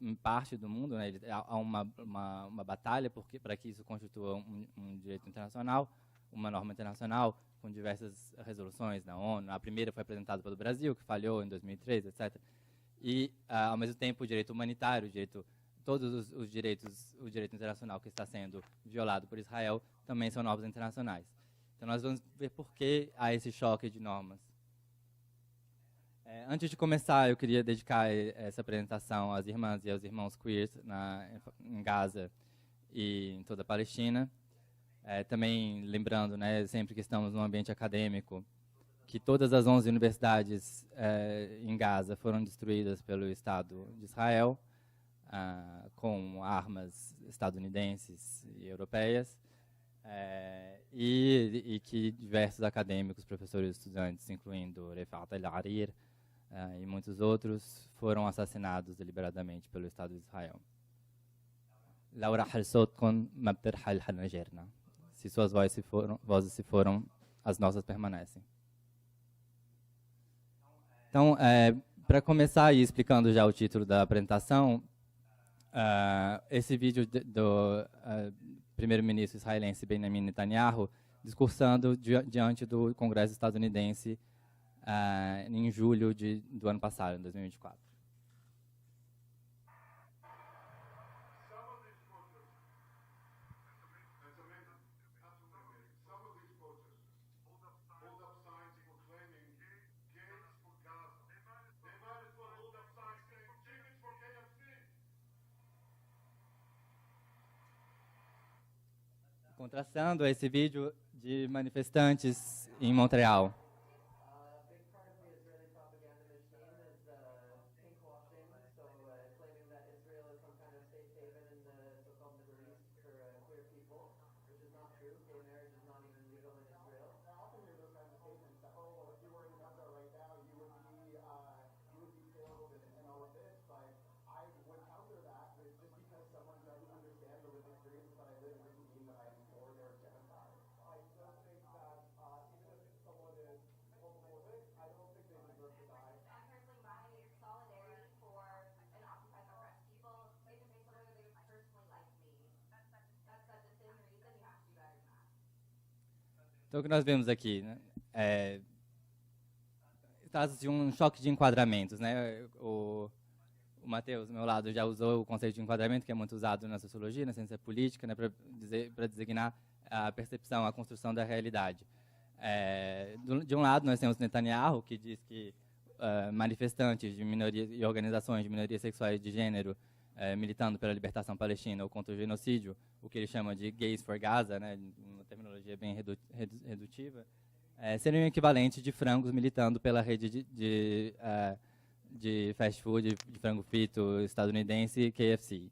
Speaker 7: em parte do mundo, né? Há uma batalha para que isso constitua um direito internacional, uma norma internacional, com diversas resoluções da ONU. A primeira foi apresentada pelo Brasil, que falhou em 2003, etc. E, ao mesmo tempo, o direito humanitário, todos os direitos, o direito internacional que está sendo violado por Israel, também são normas internacionais. Então, nós vamos ver por que há esse choque de normas. Antes de começar, eu queria dedicar essa apresentação às irmãs e aos irmãos queers em Gaza e em toda a Palestina. Também lembrando, né, sempre que estamos num ambiente acadêmico, que todas as 11 universidades em Gaza foram destruídas pelo Estado de Israel, com armas estadunidenses e europeias, e que diversos acadêmicos, professores e estudantes, incluindo Refat el-Arir e muitos outros, foram assassinados deliberadamente pelo Estado de Israel. Laura Halsotkon Mabterhal Hanajerna. Se suas vozes se foram, as nossas permanecem. Então, para começar e explicando já o título da apresentação, esse vídeo do primeiro-ministro israelense Benjamin Netanyahu discursando diante do Congresso estadunidense em julho do ano passado, em 2024. Contrastando esse vídeo de manifestantes em Montreal. Então, o que nós vemos aqui, né, trata-se de um choque de enquadramentos, né? O Matheus, do meu lado, já usou o conceito de enquadramento, que é muito usado na sociologia, na ciência política, né, para designar a percepção, a construção da realidade. De um lado, nós temos Netanyahu, que diz que manifestantes de minorias e organizações de minorias sexuais de gênero militando pela libertação palestina ou contra o genocídio, o que ele chama de gays for Gaza, né, uma terminologia bem redutiva, seriam o equivalente de frangos militando pela rede de fast food, de frango frito estadunidense, KFC.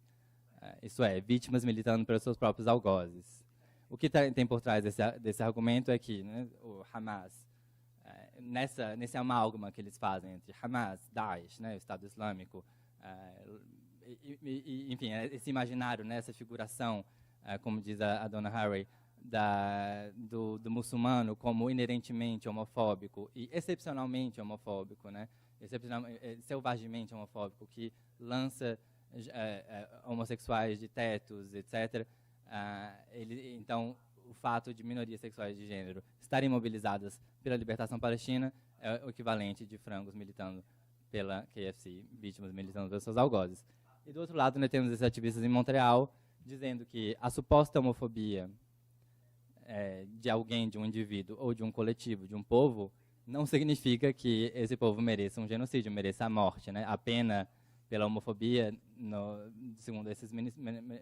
Speaker 7: Isso é, vítimas militando pelos seus próprios algozes. O que tem por trás desse argumento é que, né, o Hamas, nesse amálgama que eles fazem entre Hamas, Daesh, né, o Estado Islâmico, enfim, esse imaginário, né, essa figuração, como diz a dona Harry, do muçulmano como inerentemente homofóbico e excepcionalmente homofóbico, né, selvagemente homofóbico, que lança homossexuais de tetos, etc. Então, o fato de minorias sexuais de gênero estarem mobilizadas pela libertação palestina é o equivalente de frangos militando pela KFC, vítimas militando pelos seus algozes. E do outro lado, nós temos esses ativistas em Montreal dizendo que a suposta homofobia de alguém, de um indivíduo ou de um coletivo, de um povo, não significa que esse povo mereça um genocídio, mereça a morte, né? A pena pela homofobia, segundo esses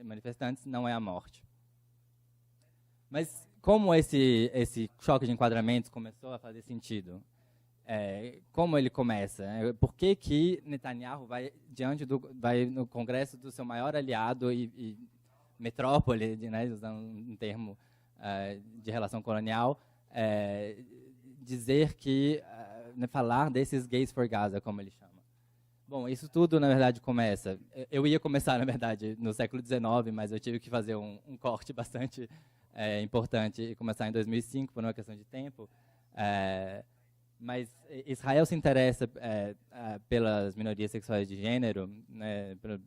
Speaker 7: manifestantes, não é a morte. Mas como esse choque de enquadramentos começou a fazer sentido? Como ele começa? Por que Netanyahu vai no Congresso do seu maior aliado e metrópole, né, usando um termo de relação colonial, dizer que, falar desses gays for Gaza, como ele chama. Bom, isso tudo, na verdade, começa... Eu ia começar, na verdade, no século XIX, mas eu tive que fazer um corte bastante importante e começar em 2005, por uma questão de tempo. Mas Israel se interessa pelas minorias sexuais de gênero, né, pela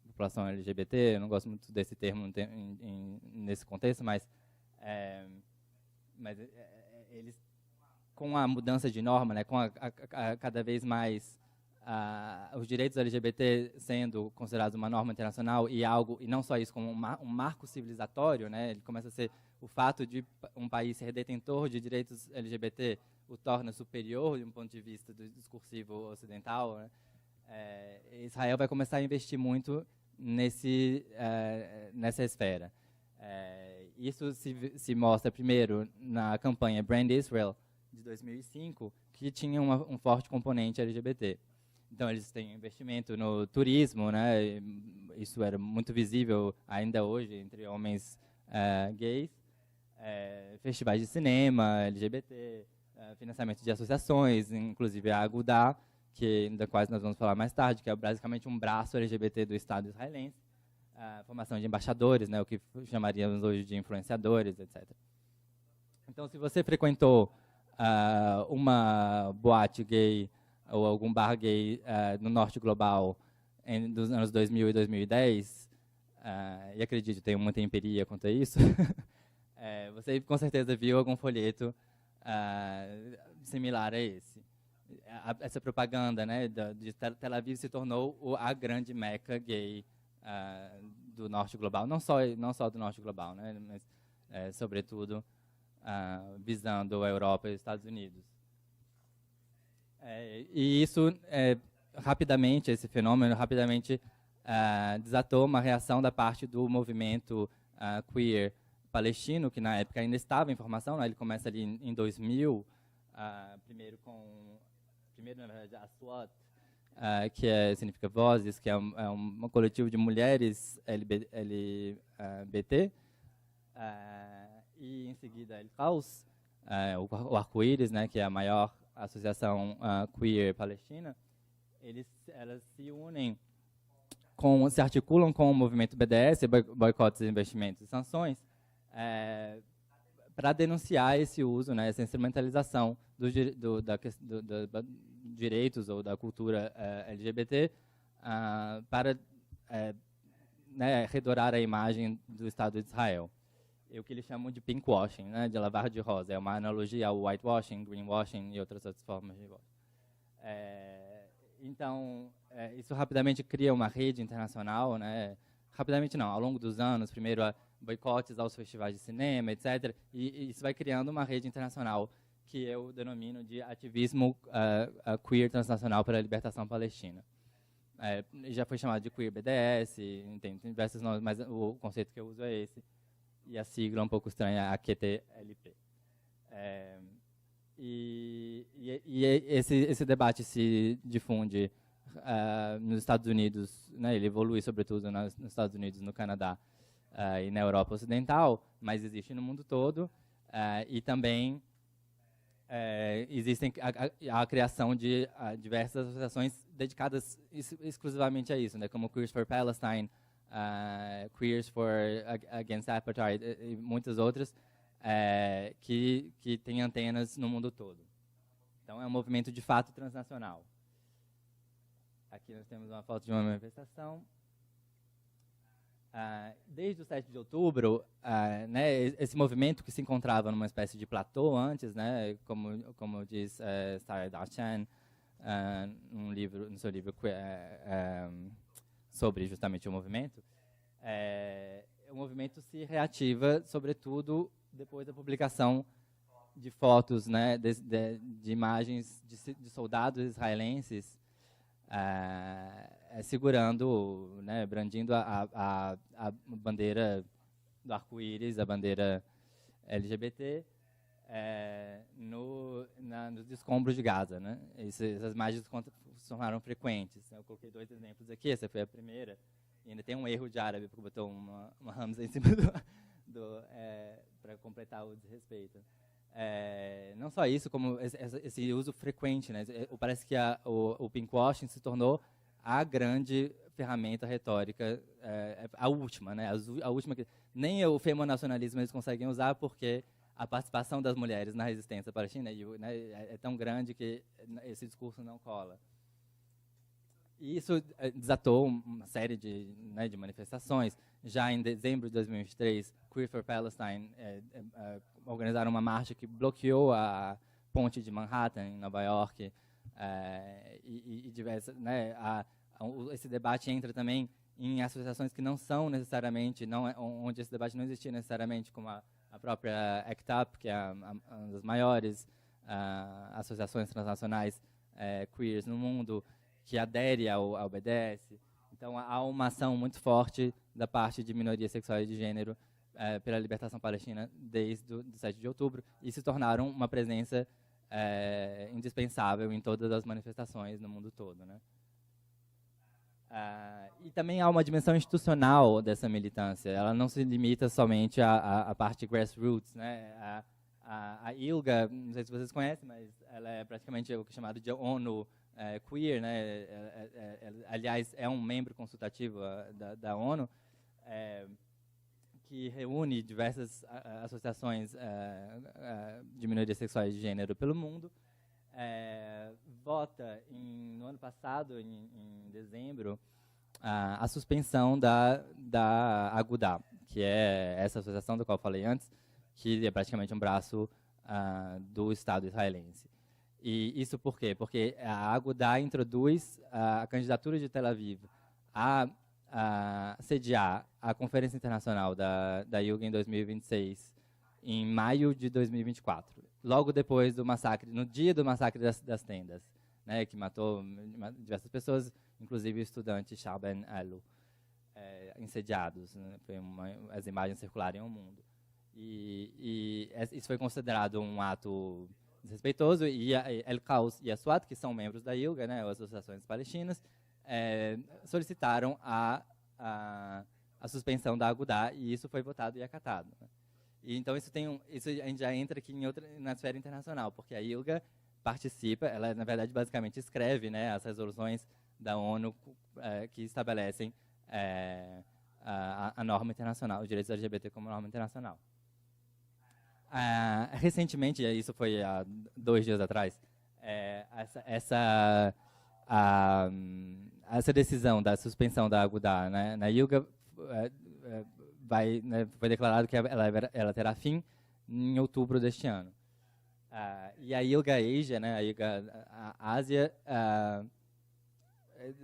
Speaker 7: população LGBT. Eu não gosto muito desse termo nesse contexto, mas eles, com a mudança de norma, né, com cada vez mais os direitos LGBT sendo considerados uma norma internacional e não só isso, como um marco civilizatório, né, ele começa a ser o fato de um país ser detentor de direitos LGBT o torna superior de um ponto de vista do discursivo ocidental, né? Israel vai começar a investir muito nessa esfera. Isso se mostra primeiro na campanha Brand Israel de 2005, que tinha um forte componente LGBT. Então eles têm investimento no turismo, né? Isso era muito visível ainda hoje entre homens gays, festivais de cinema LGBT, financiamento de associações, inclusive a Agudá, da qual nós vamos falar mais tarde, que é basicamente um braço LGBT do Estado israelense, a formação de embaixadores, né, o que chamaríamos hoje de influenciadores, etc. Então, se você frequentou uma boate gay ou algum bar gay no norte global dos anos 2000 e 2010, e acredito, tenho muita empiria quanto a isso, você com certeza viu algum folheto similar a esse. Essa propaganda, né, de Tel Aviv se tornou a grande meca gay do norte global, não só do norte global, né, mas sobretudo visando a Europa e os Estados Unidos. E isso rapidamente, esse fenômeno rapidamente desatou uma reação da parte do movimento queer palestino, que na época ainda estava em formação, né? Ele começa ali em 2000, primeiro, na verdade, a SWAT, que significa Vozes, que é um coletivo de mulheres LGBT, e em seguida El Caos, o Arco-Íris, né, que é a maior associação queer palestina. Elas se unem, se articulam com o movimento BDS, Boicotes, Investimentos e Sanções, para denunciar esse uso, né, essa instrumentalização dos direitos ou da cultura LGBT para redorar a imagem do Estado de Israel. É o que eles chamam de pinkwashing, né, de lavar de rosa. É uma analogia ao whitewashing, greenwashing e outras formas de washing. Então, isso rapidamente cria uma rede internacional, né? Rapidamente não, ao longo dos anos, primeiro boicotes aos festivais de cinema, etc. E isso vai criando uma rede internacional que eu denomino de ativismo queer transnacional para a libertação palestina. Já foi chamado de queer BDS, tem diversos nomes, mas o conceito que eu uso é esse. E a sigla um pouco estranha, a QTLP. Esse debate se difunde nos Estados Unidos, né, ele evolui sobretudo nos Estados Unidos, no Canadá e na Europa Ocidental, mas existe no mundo todo, e também existem a criação de diversas associações dedicadas exclusivamente a isso, né, como Queers for Palestine, Queers for Against Apartheid e muitas outras, que têm antenas no mundo todo. Então, é um movimento de fato transnacional. Aqui nós temos uma foto de uma manifestação. Desde o 7 de outubro, né, esse movimento que se encontrava numa espécie de platô antes, né, como diz Sarah Darchan no seu livro sobre justamente o movimento se reativa, sobretudo depois da publicação de fotos, né, de imagens de soldados israelenses segurando, né, brandindo a bandeira do arco-íris, a bandeira LGBT, nos escombros de Gaza, né? Essas imagens se tornaram frequentes. Eu coloquei 2 exemplos aqui, essa foi a primeira. E ainda tem um erro de árabe, porque botou uma hamza em cima para completar o desrespeito. não só isso, como esse uso frequente, né? Parece que o pinkwashing se tornou a grande ferramenta retórica, a última, né? A última que nem o femonacionalismo eles conseguem usar, porque a participação das mulheres na resistência palestina é tão grande que esse discurso não cola. E isso desatou uma série de manifestações. Já em dezembro de 2023, Queer for Palestine organizaram uma marcha que bloqueou a ponte de Manhattan, em Nova York, e diversas, né, esse debate entra também em associações que não são necessariamente, onde esse debate não existia necessariamente, como a própria ACT UP, que é uma das maiores associações transnacionais queers no mundo, que adere ao BDS. Então, há uma ação muito forte da parte de minorias sexuais e de gênero pela libertação palestina desde o 7 de outubro, e se tornaram uma presença indispensável em todas as manifestações no mundo todo, né? E também há uma dimensão institucional dessa militância. Ela não se limita somente à parte grassroots, né? A ILGA, não sei se vocês conhecem, mas ela é praticamente o que é chamado de ONU queer, né? Aliás, é um membro consultativo da ONU, que reúne diversas associações de minorias sexuais de gênero pelo mundo. Vota no ano passado, em dezembro, a suspensão da Agudá, que é essa associação da qual eu falei antes, que é praticamente um braço do Estado israelense. E isso por quê? Porque a Agudá introduz a candidatura de Tel Aviv a sediar a Conferência Internacional da ILGA em 2026, em maio de 2024, logo depois do massacre, no dia do massacre das tendas, né, que matou diversas pessoas, inclusive o estudante Shaban Alu, insediados, né, as imagens circularam ao mundo. E isso foi considerado um ato desrespeitoso, e a El-Qaus e a SWAT, que são membros da ILGA, né, as associações palestinas, solicitaram a suspensão da Agudá, e isso foi votado e acatado, né? E então isso a gente já entra aqui na esfera internacional, porque a ILGA participa, ela na verdade basicamente escreve, né, as resoluções da ONU que estabelecem a norma internacional, os direitos LGBT como norma internacional. Recentemente, isso foi há 2 dias atrás, essa decisão da suspensão da Agudá, né, na ILGA foi declarado que ela terá fim em outubro deste ano. E a ILGA Asia, né, a ILGA Ásia,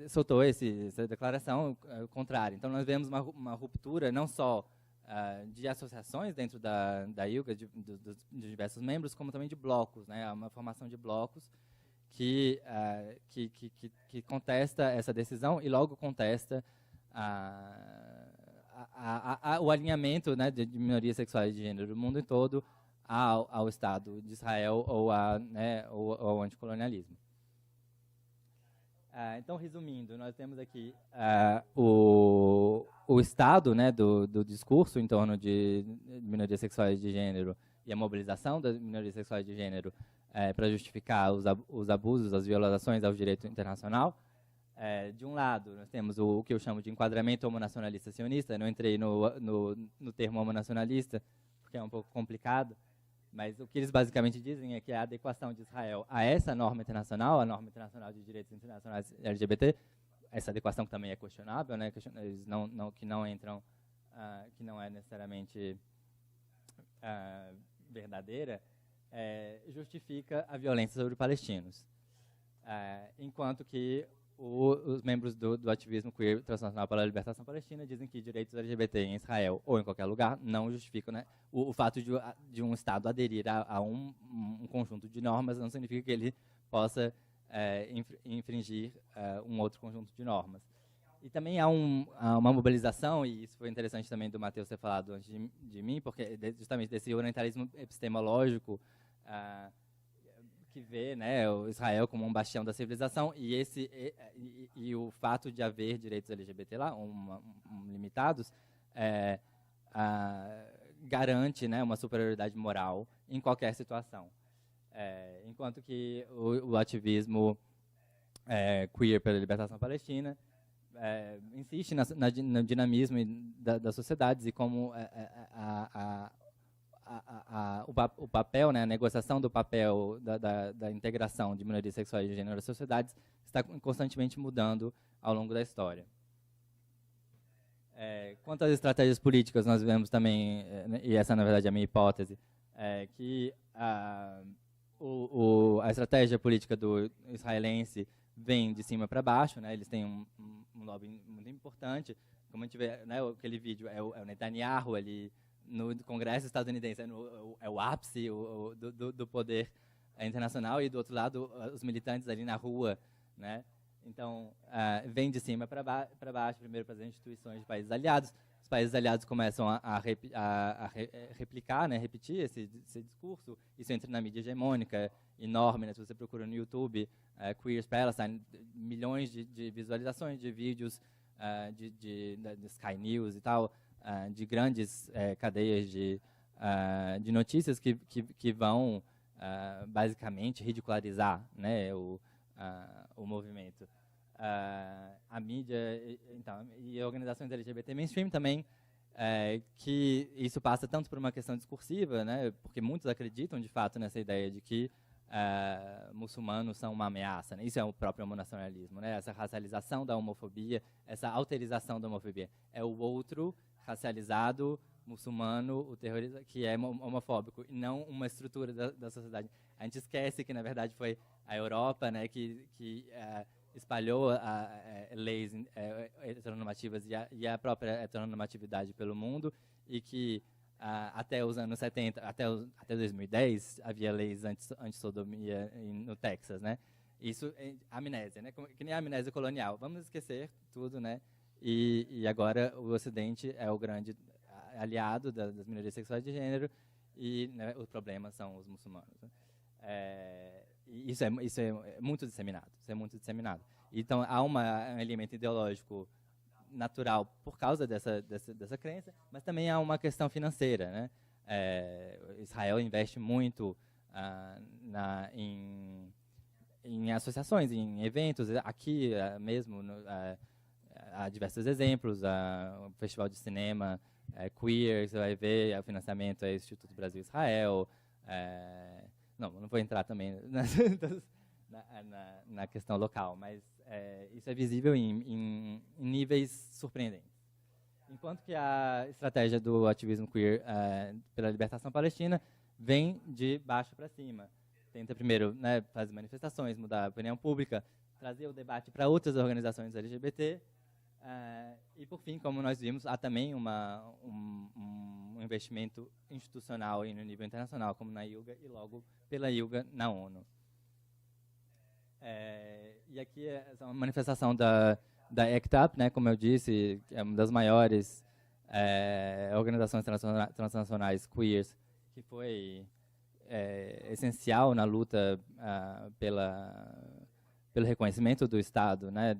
Speaker 7: soltou essa declaração contrária. Então, nós vemos uma ruptura não só de associações dentro da ILGA, de diversos membros, como também de blocos, né, uma formação de blocos que contesta essa decisão e logo contesta o alinhamento, né, de minorias sexuais de gênero do mundo todo ao Estado de Israel ou ao anticolonialismo. Então, resumindo, nós temos aqui o Estado, né, do discurso em torno de minorias sexuais de gênero e a mobilização das minorias sexuais de gênero para justificar os abusos, as violações ao direito internacional. De um lado, nós temos o que eu chamo de enquadramento homonacionalista sionista. Eu não entrei no termo homonacionalista, porque é um pouco complicado, mas o que eles basicamente dizem é que a adequação de Israel a essa norma internacional, a norma internacional de direitos internacionais LGBT, essa adequação que também é questionável, né, eles que não entram, que não é necessariamente verdadeira, justifica a violência sobre palestinos, enquanto que os membros do ativismo queer transnacional pela libertação palestina dizem que direitos LGBT em Israel ou em qualquer lugar não justificam, né, o fato de um Estado aderir a um conjunto de normas não significa que ele possa infringir um outro conjunto de normas. E também há uma mobilização, e isso foi interessante também do Matheus ter falado antes de mim, porque justamente desse orientalismo epistemológico que vê, né, o Israel como um bastião da civilização, e o fato de haver direitos LGBT lá, limitados, garante, né, uma superioridade moral em qualquer situação. Enquanto que o ativismo queer pela libertação palestina insiste no dinamismo das sociedades e como o papel, né, a negociação do papel da integração de minorias sexuais e de gênero nas sociedades está constantemente mudando ao longo da história. Quanto às estratégias políticas, nós vemos também, e essa na verdade é a minha hipótese, que a estratégia política do israelense vem de cima para baixo, né? Eles têm um lobby muito importante. Como a gente vê, né, aquele vídeo, é o Netanyahu ali no Congresso estadunidense, é o ápice do poder internacional, e do outro lado os militantes ali na rua, né? Então, vem de cima para baixo, primeiro para as instituições de países aliados. Os países aliados começam a replicar, né, repetir esse discurso. Isso entra na mídia hegemônica, enorme, né? Se você procura no YouTube, Queer Palestine, milhões de visualizações de vídeos de Sky News e tal, de grandes cadeias de notícias que vão, basicamente, ridicularizar, né, o movimento. A mídia então, e organizações LGBT mainstream também, que isso passa tanto por uma questão discursiva, né, porque muitos acreditam, de fato, nessa ideia de que muçulmanos são uma ameaça, né? Isso é o próprio homonacionalismo, né? Essa racialização da homofobia, essa alterização da homofobia. É o outro racializado, muçulmano, o terrorista, que é homofóbico, e não uma estrutura da sociedade. A gente esquece que, na verdade, foi a Europa, né, que espalhou leis heteronormativas e a própria heteronormatividade pelo mundo, e que até os anos 70, até 2010, havia leis anti-sodomia no Texas, né? Isso é amnésia, né? Que nem a amnésia colonial. Vamos esquecer tudo, né? E agora o Ocidente é o grande aliado das minorias sexuais de gênero, e, né, os problemas são os muçulmanos, né? E isso é muito disseminado. Isso é muito disseminado. Então há um elemento ideológico natural por causa dessa crença, mas também há uma questão financeira, né? Israel investe muito em associações, em eventos. Aqui mesmo há diversos exemplos. O Festival de Cinema Queer, você vai ver, o financiamento é o Instituto Brasil-Israel. Não vou entrar também na questão local, mas isso é visível em níveis surpreendentes. Enquanto que a estratégia do ativismo queer pela libertação palestina vem de baixo para cima. Tenta primeiro, né, fazer manifestações, mudar a opinião pública, trazer o debate para outras organizações LGBT, e, por fim, como nós vimos, há também um investimento institucional e no nível internacional, como na ILGA e logo pela ILGA na ONU. E aqui é uma manifestação da ACT UP, né, como eu disse, é uma das maiores organizações transnacionais queers, que foi essencial na luta pelo reconhecimento do Estado, né,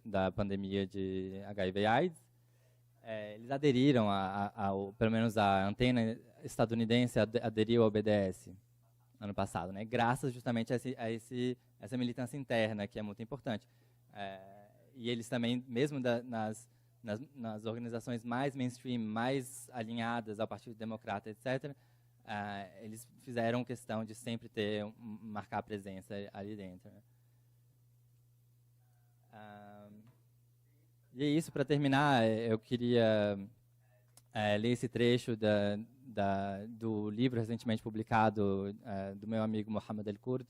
Speaker 7: da pandemia de HIV/AIDS. Eles aderiram, pelo menos a antena estadunidense aderiu ao BDS ano passado, né, graças justamente a essa militância interna, que é muito importante. E eles também, mesmo nas organizações mais mainstream, mais alinhadas ao Partido Democrata, etc., eles fizeram questão de sempre marcar a presença ali dentro, né? E é isso, para terminar, eu queria ler esse trecho do livro recentemente publicado do meu amigo Mohamed El-Kurd.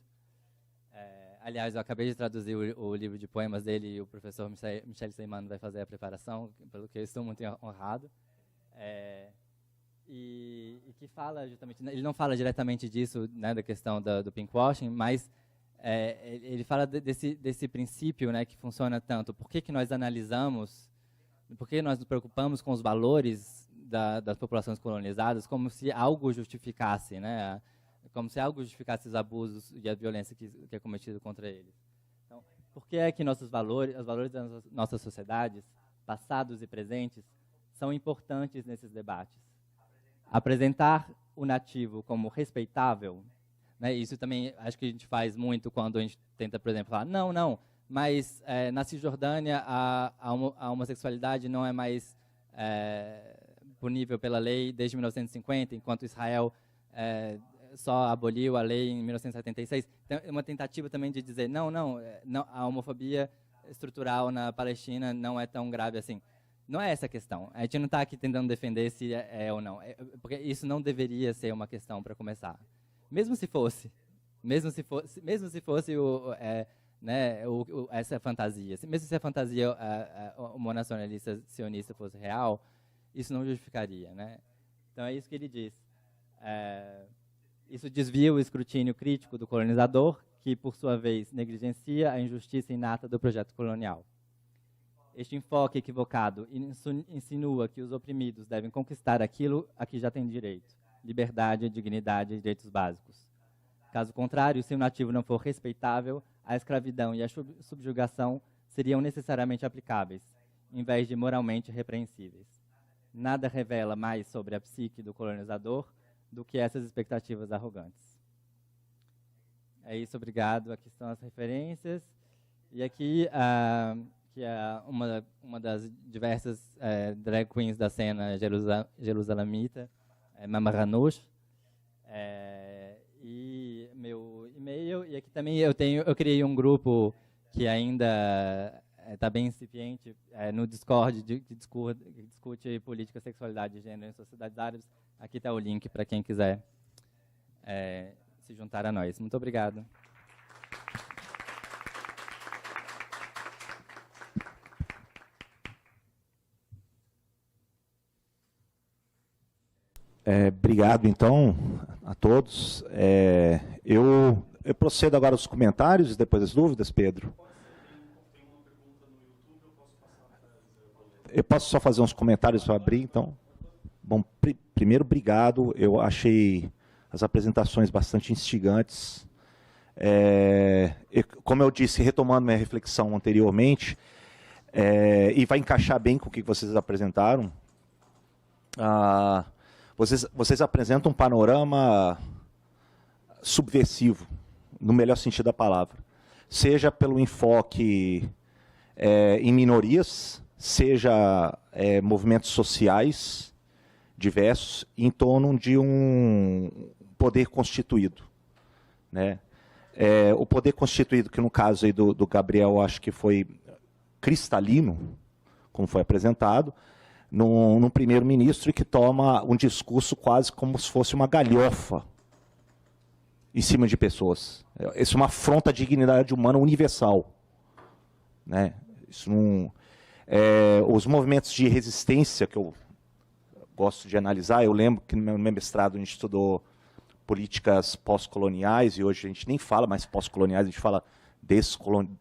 Speaker 7: Aliás, eu acabei de traduzir o livro de poemas dele, e o professor Michel Sleiman vai fazer a preparação, pelo que eu estou muito honrado. E que fala justamente, ele não fala diretamente disso, né, da questão do pinkwashing, mas ele fala desse princípio, né, que funciona tanto. Por que nós analisamos, por que nós nos preocupamos com os valores das populações colonizadas como se algo justificasse, né, como se algo justificasse os abusos e a violência que é cometida contra eles. Então, por que é que os valores das nossas sociedades, passados e presentes, são importantes nesses debates? apresentar o nativo como respeitável, né? Isso também acho que a gente faz muito quando a gente tenta, por exemplo, falar, não, mas na Cisjordânia a homossexualidade não é mais punível pela lei desde 1950, enquanto Israel só aboliu a lei em 1976. Então, é uma tentativa também de dizer, não, a homofobia estrutural na Palestina não é tão grave assim. Não é essa a questão. A gente não está aqui tentando defender se é ou não. Porque isso não deveria ser uma questão para começar. Mesmo se fosse essa fantasia, mesmo se a fantasia homonacionalista sionista fosse real, isso não justificaria, né? Então é isso que ele diz. Isso desvia o escrutínio crítico do colonizador, que por sua vez negligencia a injustiça inata do projeto colonial. Este enfoque equivocado insinua que os oprimidos devem conquistar aquilo a que já têm direito: liberdade, dignidade e direitos básicos. Caso contrário, se o nativo não for respeitável, a escravidão e a subjugação seriam necessariamente aplicáveis, em vez de moralmente repreensíveis. Nada revela mais sobre a psique do colonizador do que essas expectativas arrogantes. É isso, obrigado. Aqui estão as referências. E aqui, que é uma das diversas drag queens da cena jerusalemita, Mama Ranoush, e meu e-mail. E aqui também eu criei um grupo que ainda está bem incipiente no Discord, que discute política, sexualidade e gênero em sociedades árabes. Aqui está o link para quem quiser se juntar a nós. Muito obrigado.
Speaker 2: Obrigado, então, a todos. Eu procedo agora aos comentários e depois as dúvidas, Pedro. Eu posso só fazer uns comentários para abrir, então? Bom, primeiro, obrigado. Eu achei as apresentações bastante instigantes. Como eu disse, retomando minha reflexão anteriormente, e vai encaixar bem com o que vocês apresentaram, vocês apresentam um panorama subversivo, no melhor sentido da palavra. Seja pelo enfoque em minorias, seja movimentos sociais diversos, em torno de um poder constituído, né? O poder constituído, que no caso aí do Gabriel, acho que foi cristalino, como foi apresentado, num primeiro-ministro que toma um discurso quase como se fosse uma galhofa em cima de pessoas. Isso é uma afronta à dignidade humana universal, né? Isso não, os movimentos de resistência que eu gosto de analisar, eu lembro que no meu mestrado a gente estudou políticas pós-coloniais, e hoje a gente nem fala mais pós-coloniais, a gente fala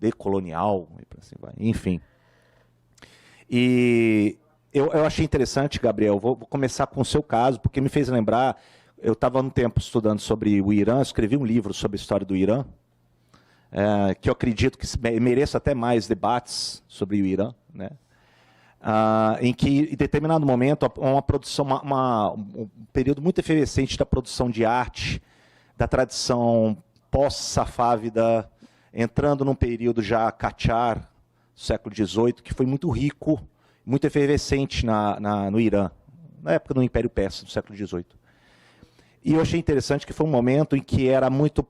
Speaker 2: decolonial, enfim. E eu achei interessante, Gabriel, vou começar com o seu caso, porque me fez lembrar, eu estava há um tempo estudando sobre o Irã, escrevi um livro sobre a história do Irã, que eu acredito que mereça até mais debates sobre o Irã, né? Em que, em determinado momento, um período muito efervescente da produção de arte, da tradição pós-safávida, entrando num período já Qajar, século XVIII, que foi muito rico, muito efervescente no Irã, na época do Império Persa, do século XVIII. E eu achei interessante que foi um momento em que era muito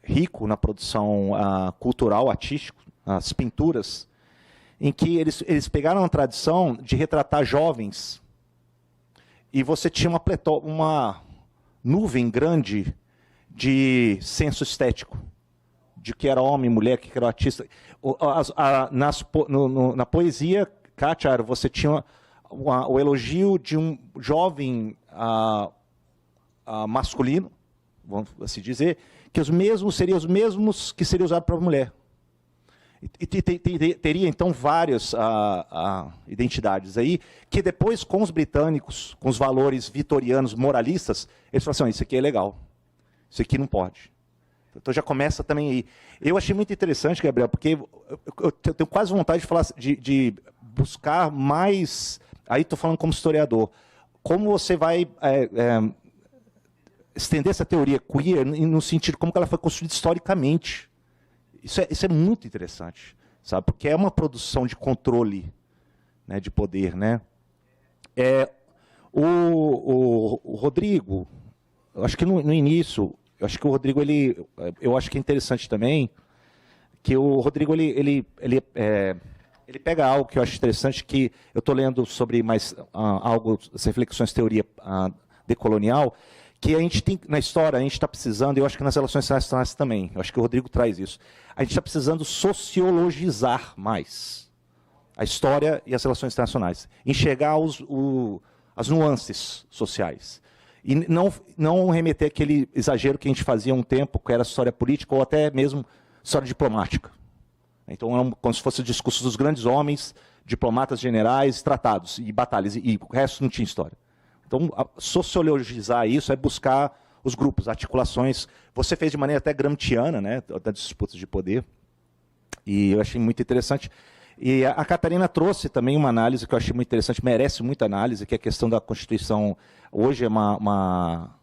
Speaker 2: rico na produção cultural, artística, as pinturas, em que eles pegaram a tradição de retratar jovens, e você tinha uma nuvem grande de senso estético, de que era homem, mulher, que era artista. Na poesia Qajar, você tinha o elogio de um jovem masculino, vamos assim dizer, que seriam os mesmos que seriam usados para a mulher. E teria, então, várias identidades aí, que depois, com os britânicos, com os valores vitorianos moralistas, eles falaram assim, isso aqui é legal, isso aqui não pode. Então já começa também aí. Eu achei muito interessante, Gabriel, porque eu tenho quase vontade de falar, de buscar mais, aí estou falando como historiador, como você vai estender essa teoria queer no sentido como que ela foi construída historicamente. Isso é muito interessante, sabe? Porque é uma produção de controle, né, de poder, né? O Rodrigo, eu acho que no início, eu acho que o Rodrigo, eu acho que é interessante também, que o Rodrigo, ele pega algo que eu acho interessante, que eu estou lendo sobre mais algo, as reflexões de teoria decolonial, que a gente tem, na história, a gente está precisando, eu acho que nas relações internacionais também, eu acho que o Rodrigo traz isso, a gente está precisando sociologizar mais a história e as relações internacionais, enxergar as nuances sociais, e não remeter aquele exagero que a gente fazia há um tempo, que era história política ou até mesmo história diplomática. Então, como se fosse o discurso dos grandes homens, diplomatas, generais, tratados e batalhas, e o resto não tinha história. Então, sociologizar isso é buscar os grupos, articulações. Você fez de maneira até gramsciana, né, da disputa de poder, e eu achei muito interessante. E a Catarina trouxe também uma análise que eu achei muito interessante, merece muita análise, que é a questão da Constituição. Hoje é uma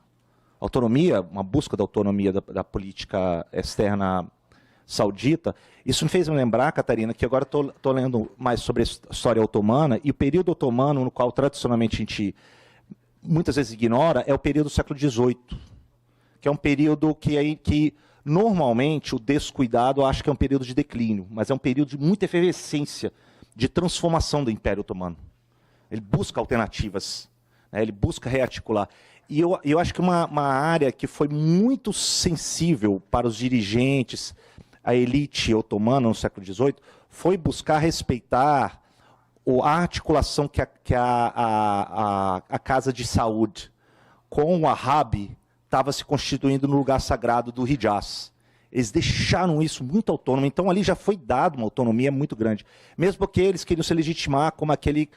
Speaker 2: autonomia, uma busca da autonomia da política externa saudita. Isso me fez me lembrar, Catarina, que agora estou lendo mais sobre a história otomana, e o período otomano, no qual tradicionalmente a gente muitas vezes ignora, é o período do século XVIII, que é um período que normalmente o descuidado acha que é um período de declínio, mas é um período de muita efervescência, de transformação do Império Otomano. Ele busca alternativas, né, ele busca rearticular. E eu acho que uma área que foi muito sensível para os dirigentes, a elite otomana no século XVIII, foi buscar respeitar a articulação que a Casa de Saúde com o Wahhabi estava se constituindo no lugar sagrado do Hijaz. Eles deixaram isso muito autônomo, então ali já foi dado uma autonomia muito grande. Mesmo porque eles queriam se legitimar como aquele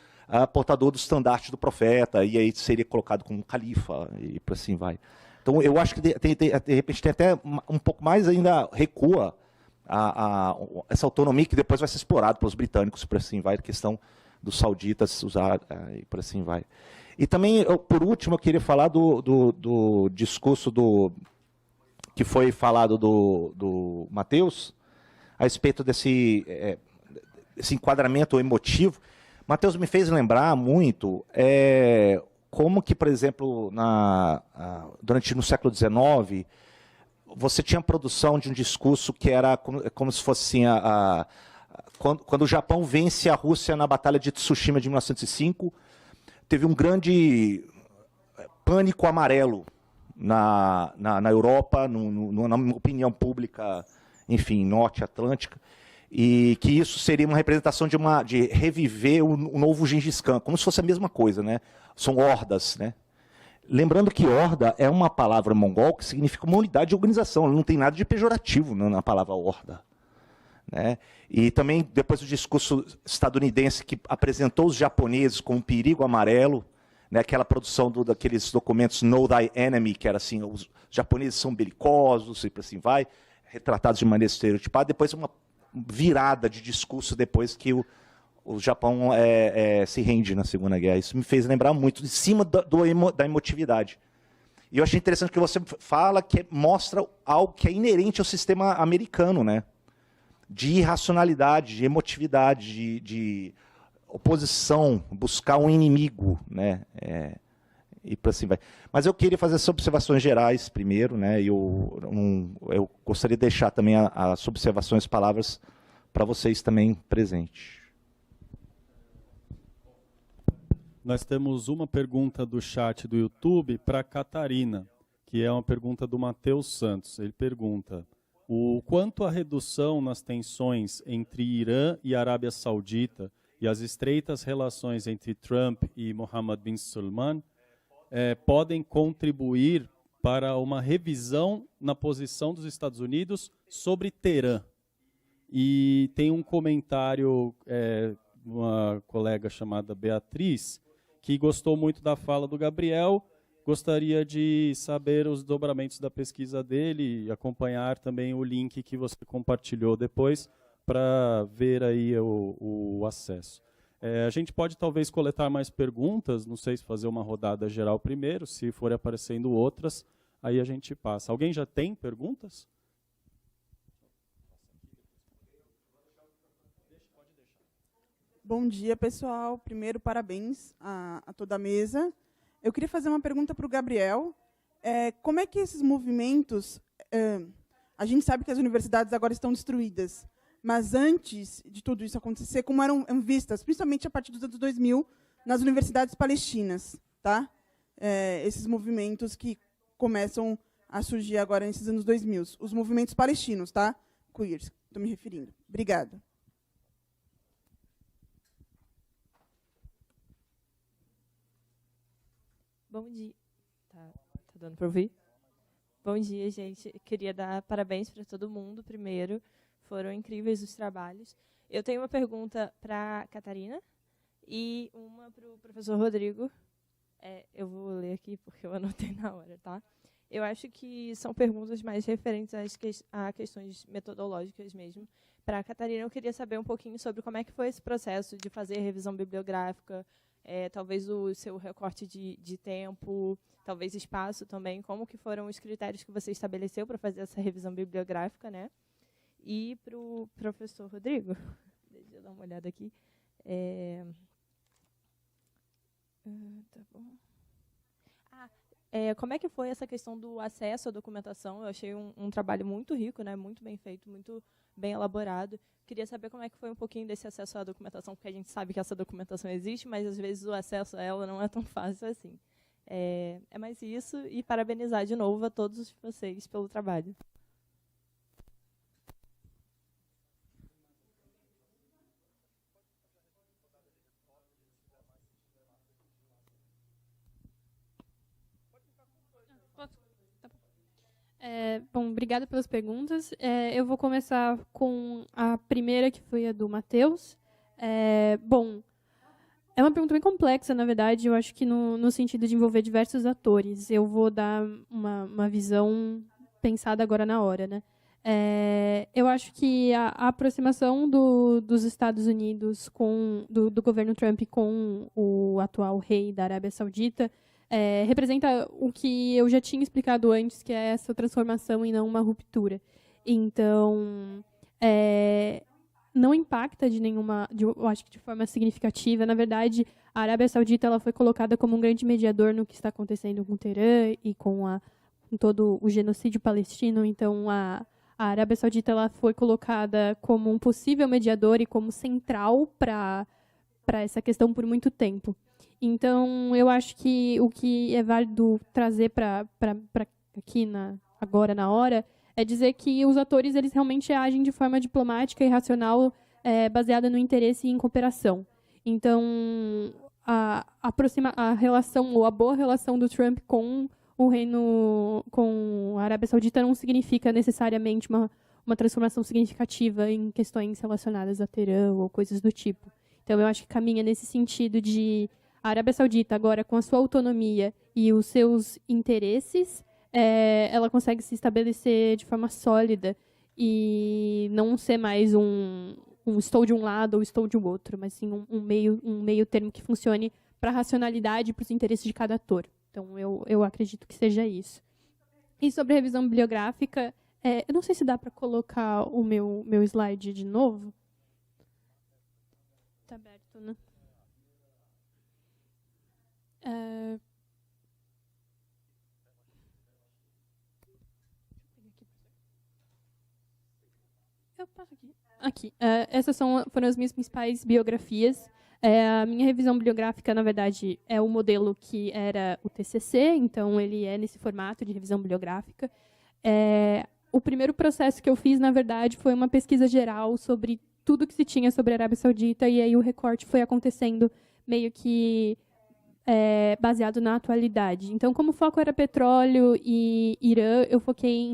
Speaker 2: portador do estandarte do profeta, e aí seria colocado como califa, e por assim vai. Então eu acho que de repente tem até um pouco mais ainda recua essa autonomia que depois vai ser explorada pelos britânicos, por assim vai, a questão dos sauditas usar, e por assim vai. E também, por último, eu queria falar do discurso que foi falado do Matheus, a respeito desse enquadramento emotivo. Matheus me fez lembrar muito como que, por exemplo, no século XIX, você tinha a produção de um discurso que era como se fosse assim, quando o Japão vence a Rússia na Batalha de Tsushima de 1905, teve um grande pânico amarelo na Europa, na opinião pública, enfim, norte-atlântica, e que isso seria uma representação de reviver o novo Gengis Khan, como se fosse a mesma coisa, né? São hordas, né? Lembrando que horda é uma palavra mongol que significa uma unidade de organização, não tem nada de pejorativo na palavra horda, né? E também, depois do discurso estadunidense que apresentou os japoneses como um perigo amarelo, né, aquela produção daqueles documentos Know Thy Enemy, que era assim, os japoneses são belicosos, e assim vai, retratados de maneira estereotipada, depois uma virada de discurso depois que o Japão se rende na Segunda Guerra. Isso me fez lembrar muito, em cima da emotividade. E eu achei interessante que você fala que mostra algo que é inerente ao sistema americano, né? De irracionalidade, de emotividade, de oposição, buscar um inimigo, né? E por assim vai. Mas eu queria fazer as observações gerais primeiro, né? Eu gostaria de deixar também as observações, palavras para vocês também presentes.
Speaker 8: Nós temos uma pergunta do chat do YouTube para a Catarina, que é uma pergunta do Matheus Santos. Ele pergunta: o quanto a redução nas tensões entre Irã e Arábia Saudita e as estreitas relações entre Trump e Mohammed bin Salman podem contribuir para uma revisão na posição dos Estados Unidos sobre Teherã? E tem um comentário, uma colega chamada Beatriz, que gostou muito da fala do Gabriel, gostaria de saber os dobramentos da pesquisa dele e acompanhar também o link que você compartilhou depois para ver aí o acesso. A gente pode talvez coletar mais perguntas, não sei se fazer uma rodada geral primeiro, se forem aparecendo outras, aí a gente passa. Alguém já tem perguntas?
Speaker 9: Bom dia, pessoal. Primeiro, parabéns a toda a mesa. Eu queria fazer uma pergunta para o Gabriel. Como é que esses movimentos... a gente sabe que as universidades agora estão destruídas, mas antes de tudo isso acontecer, como eram vistas, principalmente a partir dos anos 2000, nas universidades palestinas, tá? Esses movimentos que começam a surgir agora nesses anos 2000, os movimentos palestinos, tá? Queers, estou me referindo. Obrigada.
Speaker 10: Bom dia. Tá dando para ouvir? Bom dia, gente. Queria dar parabéns para todo mundo, primeiro. Foram incríveis os trabalhos. Eu tenho uma pergunta para a Catarina e uma para o professor Rodrigo. Eu vou ler aqui porque eu anotei na hora, tá? Eu acho que são perguntas mais referentes a questões metodológicas mesmo. Para a Catarina, eu queria saber um pouquinho sobre como é que foi esse processo de fazer a revisão bibliográfica, talvez o seu recorte de tempo, talvez espaço também, como que foram os critérios que você estabeleceu para fazer essa revisão bibliográfica, né? E para o professor Rodrigo, deixa eu dar uma olhada aqui. Tá bom. Como é que foi essa questão do acesso à documentação? Eu achei um trabalho muito rico, né? Muito bem feito, muito bem elaborado. Queria saber como é que foi um pouquinho desse acesso à documentação, porque a gente sabe que essa documentação existe, mas às vezes o acesso a ela não é tão fácil assim. É mais isso, e parabenizar de novo a todos vocês pelo trabalho.
Speaker 5: Bom, obrigada pelas perguntas. Eu vou começar com a primeira, que foi a do Matheus. Bom, é uma pergunta bem complexa, na verdade, eu acho que no sentido de envolver diversos atores. Eu vou dar uma visão pensada agora na hora, né? Eu acho que a aproximação dos Estados Unidos do governo Trump com o atual rei da Arábia Saudita representa o que eu já tinha explicado antes, que é essa transformação e não uma ruptura. Então, não impacta eu acho que de forma significativa. Na verdade, a Arábia Saudita ela foi colocada como um grande mediador no que está acontecendo com o Teherã e com todo o genocídio palestino. Então, a Arábia Saudita ela foi colocada como um possível mediador e como central para essa questão por muito tempo. Então, eu acho que o que é válido trazer para aqui agora, na hora, é dizer que os atores eles realmente agem de forma diplomática e racional, baseada no interesse e em cooperação. Então, a relação, ou a boa relação do Trump com o reino, com a Arábia Saudita, não significa necessariamente uma transformação significativa em questões relacionadas a Teherã ou coisas do tipo. Então, eu acho que caminha nesse sentido de a Arábia Saudita, agora com a sua autonomia e os seus interesses, ela consegue se estabelecer de forma sólida e não ser mais um estou de um lado ou estou de outro, mas sim um meio termo que funcione para a racionalidade e para os interesses de cada ator. Então, eu acredito que seja isso. E sobre a revisão bibliográfica, eu não sei se dá para colocar o meu slide de novo. Está aberto, né? Eu passo aqui. Essas foram as minhas principais biografias. A minha revisão bibliográfica, na verdade, é o modelo que era o TCC, então ele é nesse formato de revisão bibliográfica. O primeiro processo que eu fiz, na verdade, foi uma pesquisa geral sobre tudo que se tinha sobre a Arábia Saudita, e aí o recorte foi acontecendo meio que baseado na atualidade. Então, como o foco era petróleo e Irã, eu foquei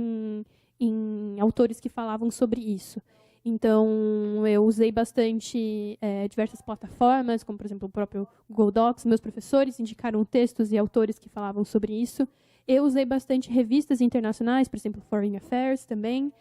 Speaker 5: em autores que falavam sobre isso. Então, eu usei bastante diversas plataformas, como, por exemplo, o próprio Google Docs. Meus professores indicaram textos e autores que falavam sobre isso. Eu usei bastante revistas internacionais, por exemplo, Foreign Affairs também.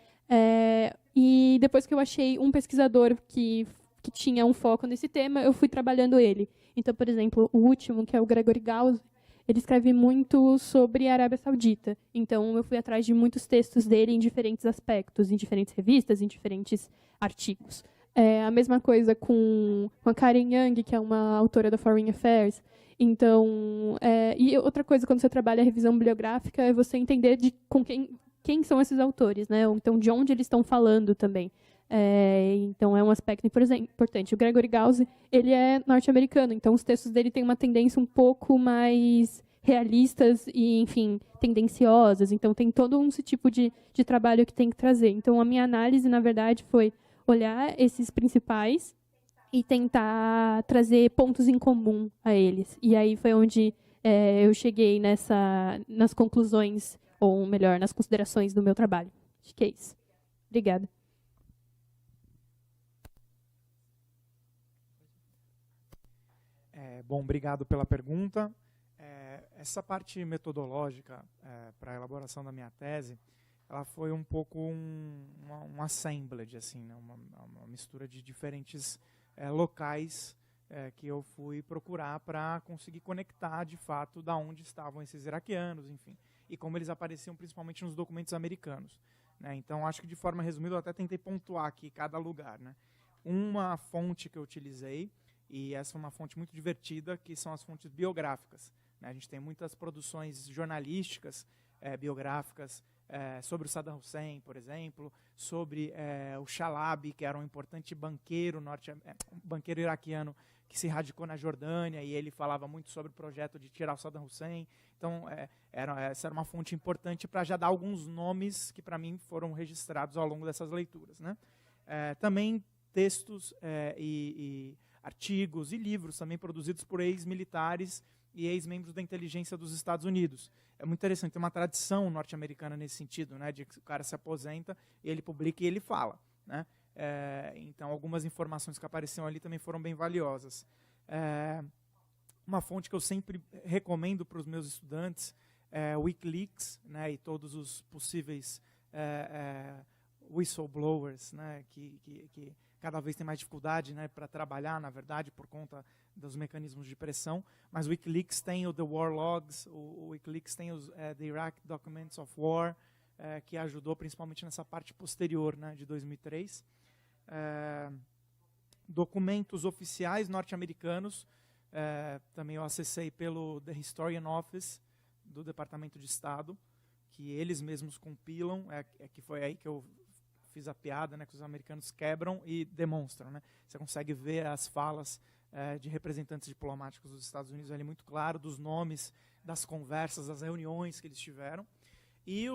Speaker 5: E depois que eu achei um pesquisador que que tinha um foco nesse tema, eu fui trabalhando ele. Então, por exemplo, o último, que é o Gregory Gause, ele escreve muito sobre a Arábia Saudita. Então, eu fui atrás de muitos textos dele em diferentes aspectos, em diferentes revistas, em diferentes artigos. A mesma coisa com a Karen Young, que é uma autora da Foreign Affairs. Então, e outra coisa, quando você trabalha a revisão bibliográfica, é você entender com quem são esses autores, né? Então, de onde eles estão falando também. Então, é um aspecto importante. O Gregory Gause, ele é norte-americano, então os textos dele têm uma tendência um pouco mais realistas e, enfim, tendenciosas. Então, tem todo esse tipo de trabalho que tem que trazer. Então, a minha análise, na verdade, foi olhar esses principais e tentar trazer pontos em comum a eles. E aí foi onde eu cheguei nas conclusões, ou melhor, nas considerações do meu trabalho. Acho que é isso. Obrigada.
Speaker 3: Bom, obrigado pela pergunta. Essa parte metodológica para a elaboração da minha tese, ela foi um pouco um assemblage, assim, né? uma mistura de diferentes locais que eu fui procurar para conseguir conectar, de fato, da onde estavam esses iraquianos, enfim, e como eles apareciam principalmente nos documentos americanos, né? Então, acho que de forma resumida, eu até tentei pontuar aqui cada lugar, né? Uma fonte que eu utilizei, e essa é uma fonte muito divertida, que são as fontes biográficas, né? A gente tem muitas produções jornalísticas, biográficas, sobre o Saddam Hussein, por exemplo, sobre o Chalabi, que era um importante banqueiro banqueiro iraquiano que se radicou na Jordânia, e ele falava muito sobre o projeto de tirar o Saddam Hussein. Então, essa era uma fonte importante para já dar alguns nomes que, para mim, foram registrados ao longo dessas leituras, né? Também textos e artigos e livros também produzidos por ex-militares e ex-membros da inteligência dos Estados Unidos. É muito interessante, tem uma tradição norte-americana nesse sentido, né, de que o cara se aposenta, e ele publica e ele fala, né? Então, algumas informações que apareciam ali também foram bem valiosas. Uma fonte que eu sempre recomendo para os meus estudantes é o Wikileaks, né, e todos os possíveis whistleblowers, né, que cada vez tem mais dificuldade, né, para trabalhar, na verdade, por conta dos mecanismos de pressão. Mas o Wikileaks tem o The War Logs, o Wikileaks tem os The Iraq Documents of War, que ajudou principalmente nessa parte posterior, né, de 2003. Documentos oficiais norte-americanos, também eu acessei pelo The Historian Office, do Departamento de Estado, que eles mesmos compilam, que foi aí que eu fiz a piada, né, que os americanos quebram e demonstram, né? Você consegue ver as falas de representantes diplomáticos dos Estados Unidos ali muito claro, dos nomes, das conversas, das reuniões que eles tiveram. E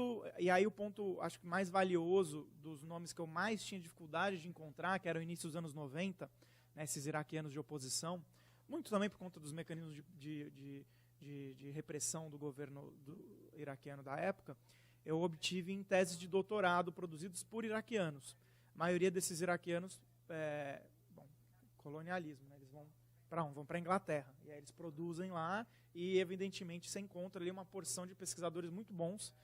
Speaker 3: aí o ponto, acho que mais valioso, dos nomes que eu mais tinha dificuldade de encontrar, que era o início dos anos 90, né, esses iraquianos de oposição, muito também por conta dos mecanismos de repressão do governo iraquiano da época, eu obtive em teses de doutorado produzidos por iraquianos. A maioria desses iraquianos, colonialismo, né? Eles vão para onde? Vão para a Inglaterra. E aí eles produzem lá e, evidentemente, você encontra ali uma porção de pesquisadores muito bons.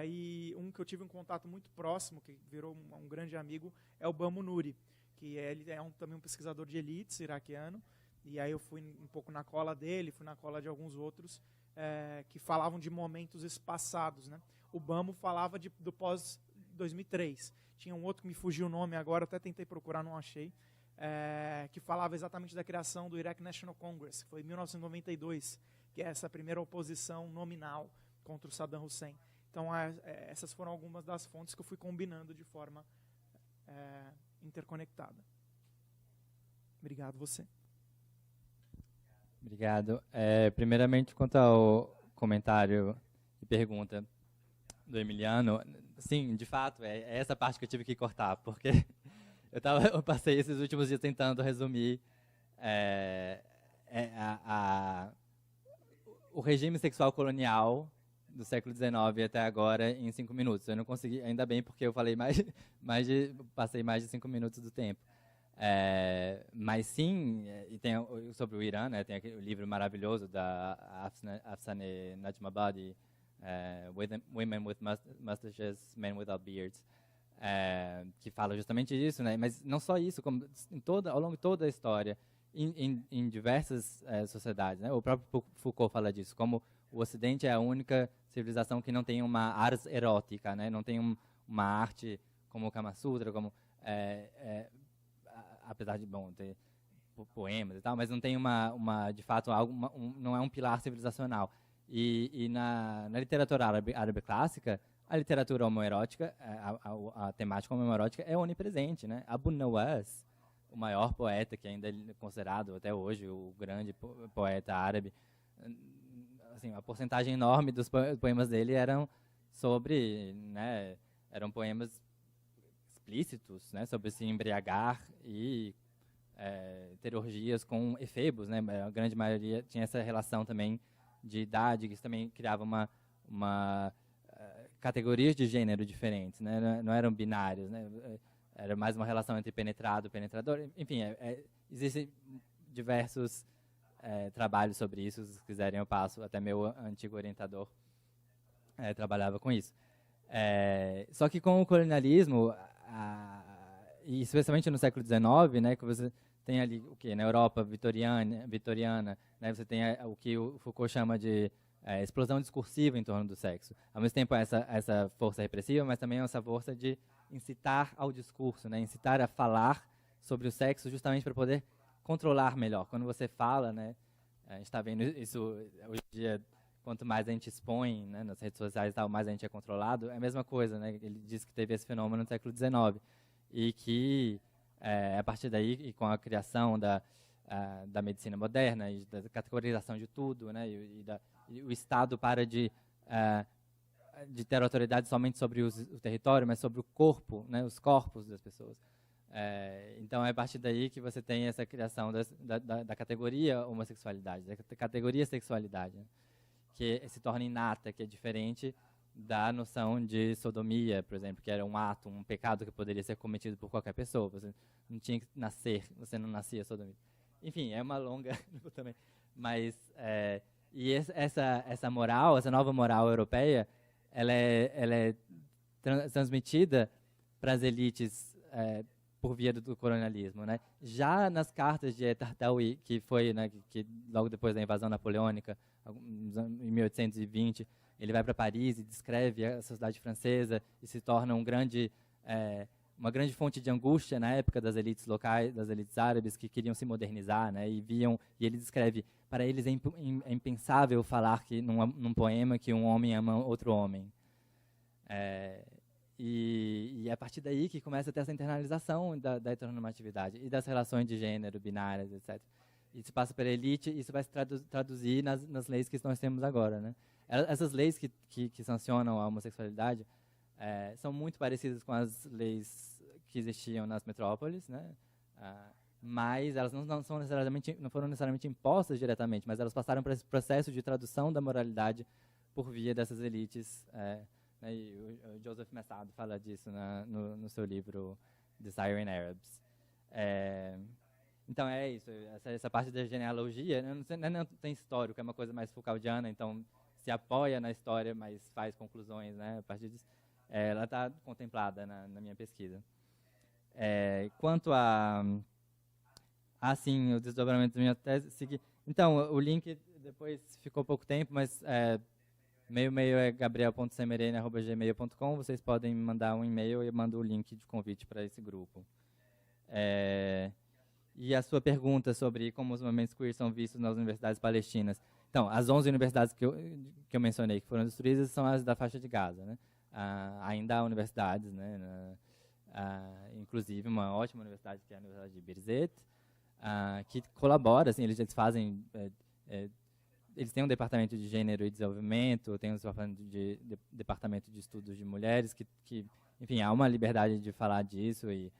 Speaker 3: E um que eu tive um contato muito próximo, que virou um grande amigo, é o Bamo Nuri, que ele também um pesquisador de elites iraquiano. E aí eu fui um pouco na cola dele, fui na cola de alguns outros, que falavam de momentos espaçados, né? O Bamo falava do pós-2003. Tinha um outro que me fugiu o nome agora, até tentei procurar, não achei, que falava exatamente da criação do Iraq National Congress, que foi em 1992, que é essa primeira oposição nominal contra o Saddam Hussein. Então, essas foram algumas das fontes que eu fui combinando de forma interconectada. Obrigado, você.
Speaker 7: Obrigado. Primeiramente, quanto ao comentário e pergunta do Emiliano, sim, de fato, é essa parte que eu tive que cortar, porque eu passei esses últimos dias tentando resumir o regime sexual colonial do século XIX até agora em 5 minutos. Eu não consegui, ainda bem, porque eu falei passei mais de 5 minutos do tempo. Mas sim, e tem sobre o Irã, né, tem aquele livro maravilhoso da Afsaneh Najmabadi, Women with Mustaches, Men Without Beards, que fala justamente disso, né? Mas não só isso, como ao longo de toda a história, em diversas sociedades, né? O próprio Foucault fala disso, como o Ocidente é a única civilização que não tem uma ars erótica, né? Não tem uma arte como o Kama Sutra, como apesar de ter poemas e tal, mas não tem de fato não é um pilar civilizacional. E na literatura árabe clássica, a literatura homoerótica, a temática homoerótica é onipresente, né? Abu Nawas, o maior poeta que ainda é considerado até hoje o grande poeta árabe, assim, a porcentagem enorme dos poemas dele eram sobre, né, eram poemas explícitos, né, sobre se embriagar e ter orgias com efebos, né? A grande maioria tinha essa relação também de idade, que isso também criava uma categorias de gênero diferentes, né? Não eram binários, né? Era mais uma relação entre penetrado e penetrador. Enfim, existem diversos trabalhos sobre isso. Se quiserem, eu passo. Até meu antigo orientador trabalhava com isso. Só que com o colonialismo, e especialmente no século XIX, né, que você tem ali o que na Europa vitoriana, né, você tem o que o Foucault chama de explosão discursiva em torno do sexo. Ao mesmo tempo essa força repressiva, mas também essa força de incitar ao discurso, né, incitar a falar sobre o sexo justamente para poder controlar melhor. Quando você fala, né, a gente está vendo isso hoje em dia, quanto mais a gente expõe, né, nas redes sociais e tal, mais a gente é controlado, é a mesma coisa, né? Ele diz que teve esse fenômeno no século XIX e que a partir daí, e com a criação da medicina moderna e da categorização de tudo, né, e o Estado para de ter autoridade somente sobre o território, mas sobre o corpo, né, os corpos das pessoas. Então é a partir daí que você tem essa criação da categoria homossexualidade, da categoria sexualidade, né, que se torna inata, que é diferente da noção de sodomia, por exemplo, que era um ato, um pecado que poderia ser cometido por qualquer pessoa. Você não tinha que nascer, você não nascia sodomia. Enfim, é uma longa também. Mas e essa moral, essa nova moral europeia, ela é transmitida para as elites por via do colonialismo, né? Já nas cartas de Tartaui, que foi, né, que logo depois da invasão napoleônica, em 1820, ele vai para Paris e descreve a sociedade francesa e se torna uma grande fonte de angústia na época das elites locais, das elites árabes que queriam se modernizar, né? E ele descreve, para eles é impensável falar que num poema que um homem ama outro homem. E é a partir daí que começa a ter essa internalização da heteronormatividade e das relações de gênero, binárias, etc. E se passa pela elite, isso vai se traduzir nas leis que nós temos agora, né? Essas leis que sancionam a homossexualidade são muito parecidas com as leis que existiam nas metrópoles, né? Mas elas não foram necessariamente impostas diretamente, mas elas passaram por esse processo de tradução da moralidade por via dessas elites. Né? E o Joseph Messado fala disso no seu livro The Siren Arabs. Então é isso, essa parte da genealogia, não tem histórico, é uma coisa mais Foucauldiana, então se apoia na história, mas faz conclusões, né, a partir disso. Ela está contemplada na minha pesquisa. Quanto sim, o desdobramento da minha tese, então, o link depois ficou pouco tempo, mas e-mail é gabriel.semerene@gmail.com, vocês podem me mandar um e-mail e eu mando o link de convite para esse grupo. E a sua pergunta sobre como os movimentos queer são vistos nas universidades palestinas. Então, as 11 universidades que eu mencionei que foram destruídas são as da faixa de Gaza, né? Ainda há universidades, né? Inclusive uma ótima universidade que é a Universidade de Birzeit, que colabora, assim, eles fazem, eles têm um departamento de gênero e desenvolvimento, tem um departamento de estudos de mulheres, que enfim, há uma liberdade de falar disso e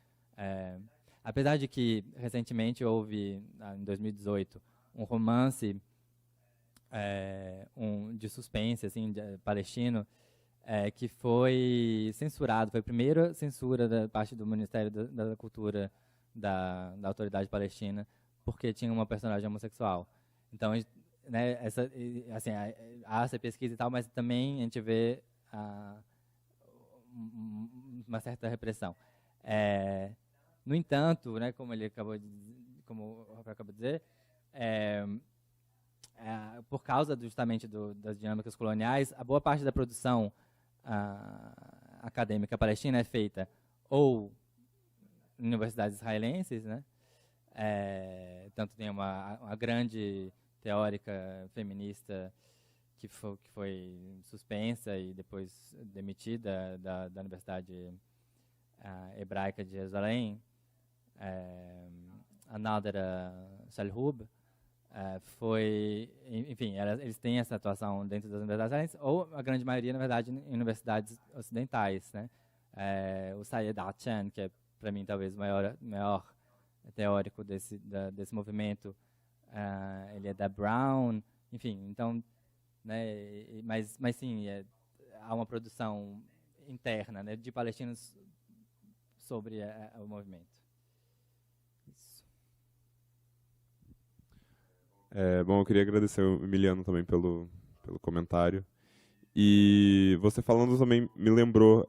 Speaker 7: apesar de que recentemente houve, em 2018, um romance de suspense, assim, palestino, que foi censurado, foi a primeira censura da parte do Ministério da Cultura da Autoridade Palestina, porque tinha uma personagem homossexual. Então, né, há essa pesquisa e tal, mas também a gente vê uma certa repressão. No entanto, né, como o Rafael acabou de dizer, por causa justamente das dinâmicas coloniais, a boa parte da produção acadêmica palestina é feita ou em universidades israelenses, né? Tanto tem uma grande teórica feminista que foi suspensa e depois demitida da Universidade Hebraica de Jerusalém, a Nadra Shalhoub, enfim, eles têm essa atuação dentro das universidades, ou a grande maioria, na verdade, em universidades ocidentais, né? O Sayed Hachan, que é, para mim, talvez o maior teórico desse movimento, ele é da Brown, enfim, então, né? Mas sim, há uma produção interna, né, de palestinos sobre o movimento. Isso.
Speaker 6: Bom, eu queria agradecer o Emiliano também pelo comentário. E você falando também me lembrou,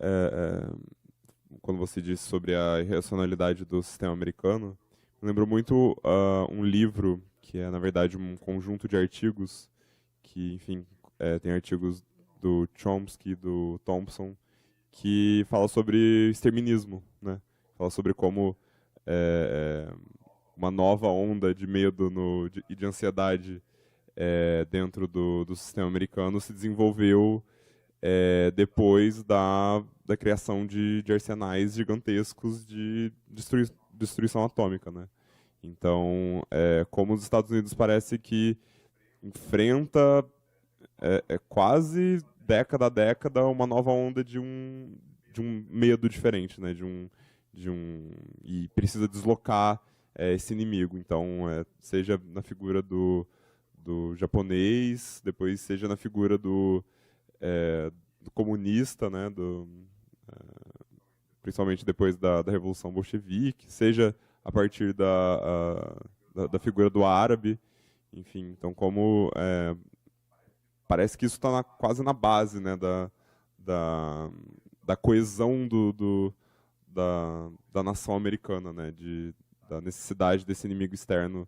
Speaker 6: quando você disse sobre a irracionalidade do sistema americano, me lembrou muito um livro que é, na verdade, um conjunto de artigos que, enfim, tem artigos do Chomsky, do Thompson, que fala sobre exterminismo, né? Fala sobre como uma nova onda de medo e de ansiedade dentro do sistema americano se desenvolveu depois da criação de arsenais gigantescos de destruição atômica, né? Então, como os Estados Unidos parece que enfrenta quase década a década uma nova onda de um medo diferente, né? E precisa deslocar esse inimigo. Então, seja na figura do japonês, depois seja na figura do comunista, né? Principalmente depois da Revolução Bolchevique, seja a partir da figura do árabe, enfim. Então, como parece que isso está quase na base, né, da coesão da nação americana, né, da necessidade desse inimigo externo,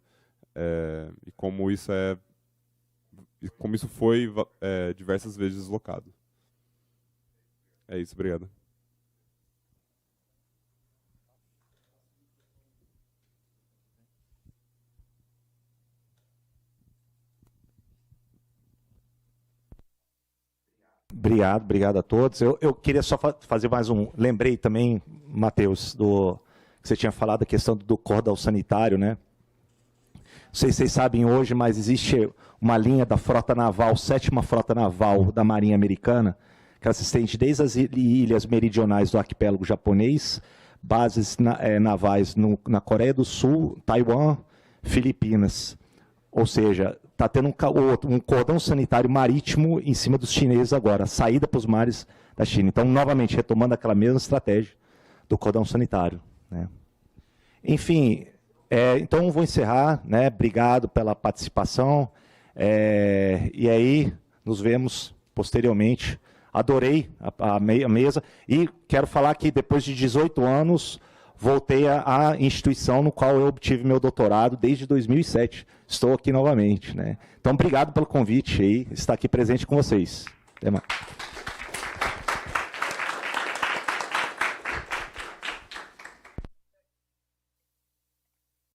Speaker 6: e como isso foi diversas vezes deslocado. É isso, obrigado.
Speaker 2: Obrigado a todos. Eu queria só fazer mais lembrei também, Matheus, que você tinha falado da questão do cordão sanitário, né? Não sei se vocês sabem hoje, mas existe uma linha da frota naval, 7ª frota naval da Marinha Americana, que ela se estende desde as ilhas meridionais do arquipélago japonês, bases navais na Coreia do Sul, Taiwan, Filipinas. Ou seja, está tendo um cordão sanitário marítimo em cima dos chineses agora, a saída para os mares da China. Então, novamente, retomando aquela mesma estratégia do cordão sanitário, né? Enfim, então vou encerrar, né? Obrigado pela participação. E aí, nos vemos posteriormente. Adorei a mesa e quero falar que depois de 18 anos voltei à instituição no qual eu obtive meu doutorado desde 2007. Estou aqui novamente, né? Então, obrigado pelo convite aí, estar aqui presente com vocês. Até mais.